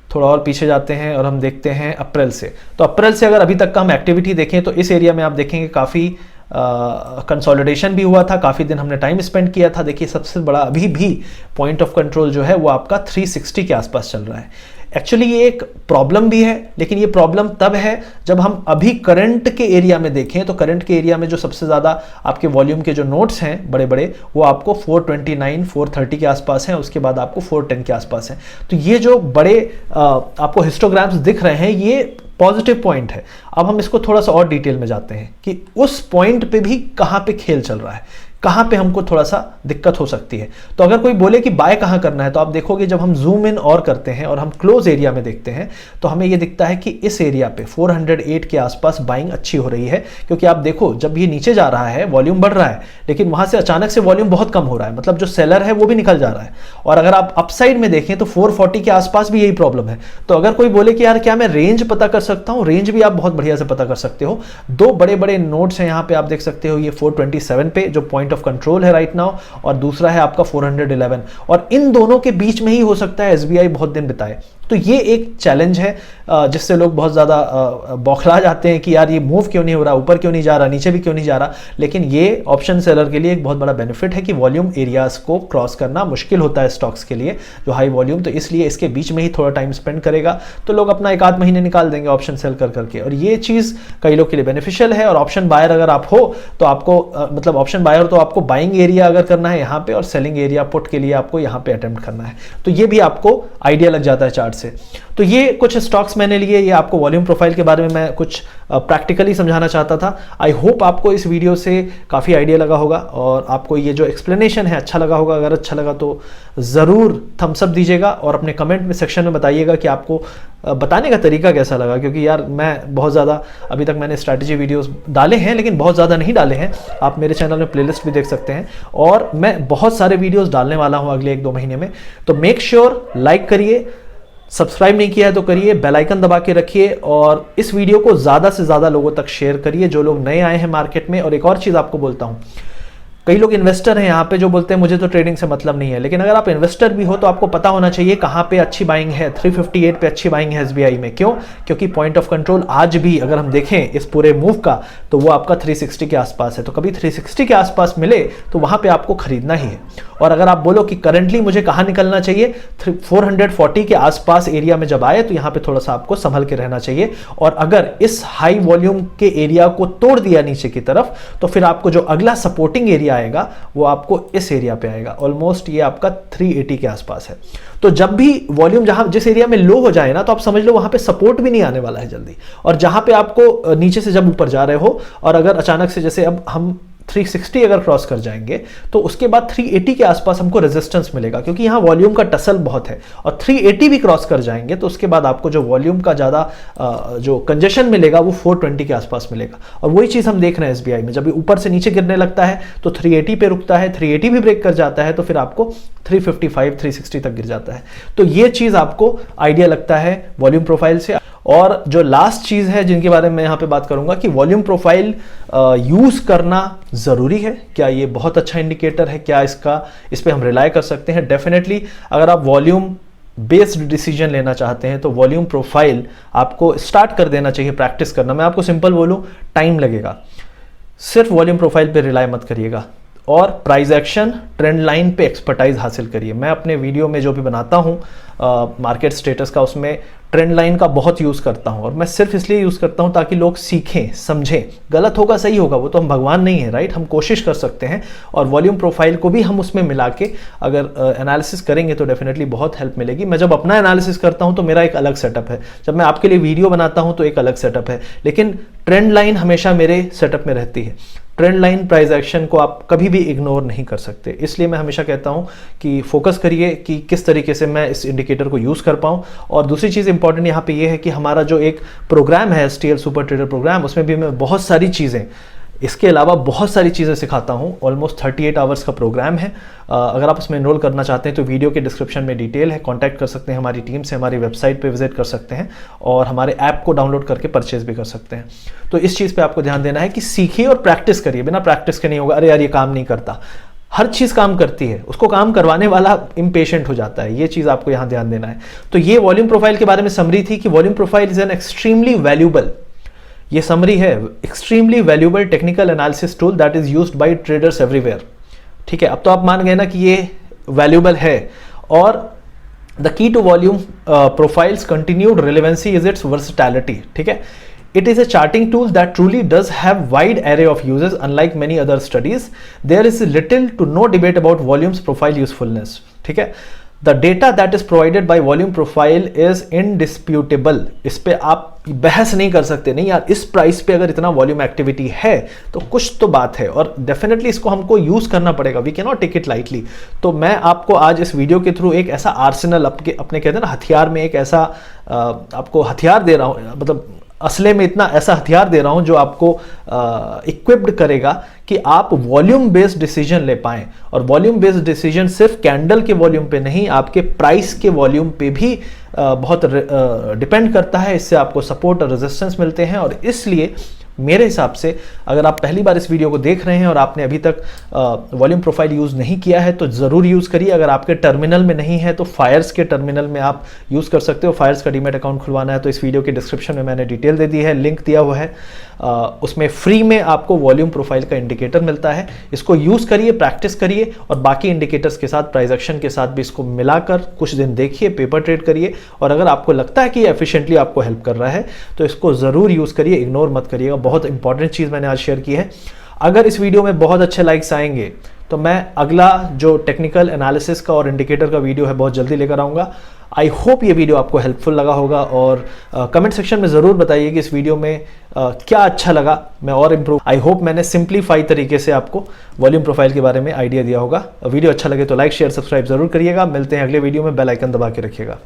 थोड़ा और पीछे जाते हैं और हम देखते हैं अप्रैल से। तो अप्रैल से अगर अभी तक का हम एक्टिविटी देखें तो इस एरिया में आप देखेंगे काफ़ी कंसोलिडेशन भी हुआ था, काफ़ी दिन हमने टाइम स्पेंड किया था। देखिए सबसे बड़ा अभी भी पॉइंट ऑफ कंट्रोल जो है वो आपका 360 के आसपास चल रहा है। एक्चुअली ये एक प्रॉब्लम भी है, लेकिन ये प्रॉब्लम तब है जब हम अभी करंट के एरिया में देखें। तो करंट के एरिया में जो सबसे ज़्यादा आपके वॉल्यूम के जो नोट्स हैं बड़े बड़े, वो आपको 429 430 के आसपास हैं, उसके बाद आपको 410 के आसपास हैं। तो ये जो बड़े आपको हिस्टोग्राम्स दिख रहे हैं, ये पॉजिटिव पॉइंट है। अब हम इसको थोड़ा सा और डिटेल में जाते हैं कि उस पॉइंट पे भी कहाँ पे खेल चल रहा है, कहाँ पे हमको थोड़ा सा दिक्कत हो सकती है। तो अगर कोई बोले कि बाय कहाँ करना है, तो आप देखोगे जब हम जूम इन और करते हैं और हम क्लोज एरिया में देखते हैं तो हमें ये दिखता है कि इस एरिया पे 408 के आसपास बाइंग अच्छी हो रही है। क्योंकि आप देखो जब ये नीचे जा रहा है वॉल्यूम बढ़ रहा है, लेकिन वहां से अचानक से वॉल्यूम बहुत कम हो रहा है, मतलब जो सेलर है वो भी निकल जा रहा है। और अगर आप अपसाइड में देखें तो 440 के आसपास भी यही प्रॉब्लम है। तो अगर कोई बोले कि यार क्या मैं रेंज पता कर सकता हूँ, रेंज भी आप बहुत बढ़िया से पता कर सकते हो। दो बड़े बड़े नोट्स हैं यहाँ पे, आप देख सकते हो। ये 427 पे जो पॉइंट ऑफ कंट्रोल है राइट नाउ, और दूसरा है आपका 411, और इन दोनों के बीच में ही हो सकता है एसबीआई बहुत दिन बिताए। तो ये एक चैलेंज है जिससे लोग बहुत ज़्यादा बौखला जाते हैं कि यार ये मूव क्यों नहीं हो रहा, ऊपर क्यों नहीं जा रहा, नीचे भी क्यों नहीं जा रहा। लेकिन ये ऑप्शन सेलर के लिए एक बहुत बड़ा बेनिफिट है कि वॉल्यूम एरियाज को क्रॉस करना मुश्किल होता है स्टॉक्स के लिए जो हाई वॉल्यूम। तो इसलिए इसके बीच में ही थोड़ा टाइम स्पेंड करेगा तो लोग अपना एक आध महीने निकाल देंगे ऑप्शन सेल कर करके, और ये चीज़ कई लोग के लिए बेनिफिशियल है। और ऑप्शन बायर अगर आप हो तो आपको मतलब ऑप्शन बायर तो आपको बाइंग एरिया अगर करना है यहाँ पे, और सेलिंग एरिया पुट के लिए आपको यहाँ पे अटेम्प्ट करना है। तो ये भी आपको आइडिया लग जाता है चार्ट से। तो ये कुछ स्टॉक्स मैंने लिए, ये आपको वॉल्यूम प्रोफाइल के बारे में मैं कुछ प्रैक्टिकली समझाना चाहता था। आई होप आपको इस वीडियो से काफ़ी आइडिया लगा होगा और आपको ये जो एक्सप्लेनेशन है अच्छा लगा होगा। अगर अच्छा लगा तो ज़रूर थम्स अप दीजिएगा और अपने कमेंट में सेक्शन में बताइएगा कि आपको बताने का तरीका कैसा लगा। क्योंकि यार मैं बहुत ज़्यादा अभी तक मैंने स्ट्रैटेजी वीडियोस डाले हैं, लेकिन बहुत ज़्यादा नहीं डाले हैं। आप मेरे चैनल में प्लेलिस्ट भी देख सकते हैं, और मैं बहुत सारे वीडियोस डालने वाला हूं अगले 1-2 महीने में। तो मेक श्योर लाइक करिए, सब्सक्राइब नहीं किया है तो करिए, बेल आइकन दबा के रखिए, और इस वीडियो को ज़्यादा से ज़्यादा लोगों तक शेयर करिए जो लोग नए आए हैं मार्केट में। और एक और चीज़ आपको बोलता हूँ, कई लोग इन्वेस्टर हैं यहाँ पे जो बोलते हैं मुझे तो ट्रेडिंग से मतलब नहीं है, लेकिन अगर आप इन्वेस्टर भी हो तो आपको पता होना चाहिए कहाँ पे अच्छी बाइंग है। 358 पे अच्छी बाइंग है एसबीआई में। क्यों? क्योंकि पॉइंट ऑफ कंट्रोल आज भी अगर हम देखें इस पूरे मूव का तो वो आपका 360 के आसपास है। तो कभी 360 के आसपास मिले तो वहाँ पे आपको खरीदना ही है। और अगर आप बोलो कि करंटली मुझे कहाँ निकलना चाहिए, 440 के आसपास एरिया में जब आए तो यहाँ पे थोड़ा सा आपको संभल के रहना चाहिए। और अगर इस हाई वॉल्यूम के एरिया को तोड़ दिया नीचे की तरफ तो फिर आपको जो अगला सपोर्टिंग एरिया आएगा वो आपको इस एरिया पे आएगा। ऑलमोस्ट ये आपका 380 के आसपास है। तो जब भी वॉल्यूम जिस एरिया में लो हो जाए ना, तो आप समझ लो वहां पे सपोर्ट भी नहीं आने वाला है जल्दी। और जहां पे आपको नीचे से जब ऊपर जा रहे हो, और अगर अचानक से जैसे अब हम 360 अगर क्रॉस कर जाएंगे तो उसके बाद 380 के आसपास हमको रेजिस्टेंस मिलेगा, क्योंकि यहाँ वॉल्यूम का टसल बहुत है। और 380 भी क्रॉस कर जाएंगे तो उसके बाद आपको जो वॉल्यूम का ज़्यादा जो कंजेशन मिलेगा वो 420 के आसपास मिलेगा। और वही चीज़ हम देख रहे हैं एसबीआई में, जब ऊपर से नीचे गिरने लगता है तो 380 पे रुकता है, 380 भी ब्रेक कर जाता है तो फिर आपको 355 360 तक गिर जाता है। तो ये चीज़ आपको आइडिया लगता है वॉल्यूम प्रोफाइल से। और जो लास्ट चीज़ है जिनके बारे में यहाँ पे बात करूंगा कि वॉल्यूम प्रोफाइल यूज़ करना ज़रूरी है, क्या ये बहुत अच्छा इंडिकेटर है, क्या इस पे हम रिलाय कर सकते हैं? डेफिनेटली अगर आप वॉल्यूम बेस्ड डिसीजन लेना चाहते हैं तो वॉल्यूम प्रोफाइल आपको स्टार्ट कर देना चाहिए प्रैक्टिस करना। मैं आपको सिंपल बोलूं, टाइम लगेगा, सिर्फ वॉल्यूम प्रोफाइल पे रिलाय मत करिएगा और प्राइस एक्शन ट्रेंड लाइन पे एक्सपर्टाइज हासिल करिए। मैं अपने वीडियो में जो भी बनाता हूँ मार्केट स्टेटस का, उसमें ट्रेंड लाइन का बहुत यूज़ करता हूँ और मैं सिर्फ इसलिए यूज़ करता हूँ ताकि लोग सीखें समझें। गलत होगा सही होगा वो तो हम भगवान नहीं है, राइट? हम कोशिश कर सकते हैं और वॉल्यूम प्रोफाइल को भी हम उसमें मिला के अगर एनालिसिस करेंगे तो डेफिनेटली बहुत हेल्प मिलेगी। मैं जब अपना एनालिसिस करता हूँ तो मेरा एक अलग सेटअप है, जब मैं आपके लिए वीडियो बनाता हूँ तो एक अलग सेटअप है, लेकिन ट्रेंड लाइन हमेशा मेरे सेटअप में रहती है। ट्रेंड लाइन प्राइस एक्शन को आप कभी भी इग्नोर नहीं कर सकते, इसलिए मैं हमेशा कहता हूं कि फोकस करिए कि किस तरीके से मैं इस इंडिकेटर को यूज़ कर पाऊं। और दूसरी चीज़ इंपॉर्टेंट यहाँ पे ये है कि हमारा जो एक प्रोग्राम है STL सुपर ट्रेडर प्रोग्राम, उसमें भी मैं बहुत सारी चीज़ें, इसके अलावा बहुत सारी चीज़ें सिखाता हूँ। ऑलमोस्ट 38 आवर्स का प्रोग्राम है। अगर आप उसमें एनरोल करना चाहते हैं तो वीडियो के डिस्क्रिप्शन में डिटेल है, कांटेक्ट कर सकते हैं हमारी टीम से, हमारी वेबसाइट पे विजिट कर सकते हैं और हमारे ऐप को डाउनलोड करके परचेज भी कर सकते हैं। तो इस चीज़ पे आपको ध्यान देना है कि सीखिए और प्रैक्टिस करिए। बिना प्रैक्टिस के नहीं होगा, अरे यार ये काम नहीं करता। हर चीज़ काम करती है, उसको काम करवाने वाला इम्पेशेंट हो जाता है। ये चीज़ आपको यहाँ ध्यान देना है। तो ये वॉल्यूम प्रोफाइल के बारे में समरी थी कि volume profile is an extremely valuable, ये समरी है, extremely valuable technical analysis tool that is used by traders everywhere. ठीक है, अब तो आप मान गए ना कि ये वैल्यूएबल है। और the key to volume profile's continued relevancy is its versatility. ठीक है, it is a charting tool that truly does have wide array of uses. Unlike many other studies, there is little to no debate about volumes profile usefulness. ठीक है, the data that is provided by volume profile is indisputable. इस पे आप बहस नहीं कर सकते, नहीं यार इस प्राइस पे अगर इतना वॉल्यूम एक्टिविटी है तो कुछ तो बात है और डेफिनेटली इसको हमको यूज करना पड़ेगा। We can not take it lightly. तो मैं आपको आज इस वीडियो के थ्रू एक ऐसा आर्सेनल अपने कहते हैं ना हथियार में, एक ऐसा आपको हथियार दे रहा हूँ, मतलब असले में इतना ऐसा हथियार दे रहा हूं जो आपको इक्विप्ड करेगा कि आप वॉल्यूम बेस्ड डिसीजन ले पाएं। और वॉल्यूम बेस्ड डिसीजन सिर्फ कैंडल के वॉल्यूम पे नहीं, आपके प्राइस के वॉल्यूम पे भी बहुत डिपेंड करता है। इससे आपको सपोर्ट और रेजिस्टेंस मिलते हैं। और इसलिए मेरे हिसाब से अगर आप पहली बार इस वीडियो को देख रहे हैं और आपने अभी तक वॉल्यूम प्रोफाइल यूज़ नहीं किया है तो ज़रूर यूज़ करिए। अगर आपके टर्मिनल में नहीं है तो फायर्स के टर्मिनल में आप यूज़ कर सकते हो। फायर्स का डीमैट अकाउंट खुलवाना है तो इस वीडियो के डिस्क्रिप्शन में मैंने डिटेल दे दी है, लिंक दिया हुआ है। उसमें फ्री में आपको वॉल्यूम प्रोफाइल का इंडिकेटर मिलता है। इसको यूज़ करिए, प्रैक्टिस करिए और बाकी इंडिकेटर्स के साथ, प्राइस एक्शन के साथ भी इसको मिलाकर कुछ दिन देखिए, पेपर ट्रेड करिए। और अगर आपको लगता है कि एफिशिएंटली आपको हेल्प कर रहा है तो इसको ज़रूर यूज़ करिए, इग्नोर मत करिएगा। बहुत इंपॉर्टेंट चीज़ मैंने आज शेयर की है। अगर इस वीडियो में बहुत अच्छे लाइक्स आएंगे तो मैं अगला जो टेक्निकल एनालिसिस का और इंडिकेटर का वीडियो है बहुत जल्दी लेकर आऊँगा। आई होप ये वीडियो आपको हेल्पफुल लगा होगा और कमेंट सेक्शन में ज़रूर बताइए कि इस वीडियो में क्या अच्छा लगा, मैं और इम्प्रूव। आई होप मैंने सिंप्लीफाई तरीके से आपको वॉल्यूम प्रोफाइल के बारे में आइडिया दिया होगा। वीडियो अच्छा लगे तो लाइक शेयर सब्सक्राइब ज़रूर करिएगा। मिलते हैं अगले वीडियो में, बेल आइकन दबा के रखिएगा।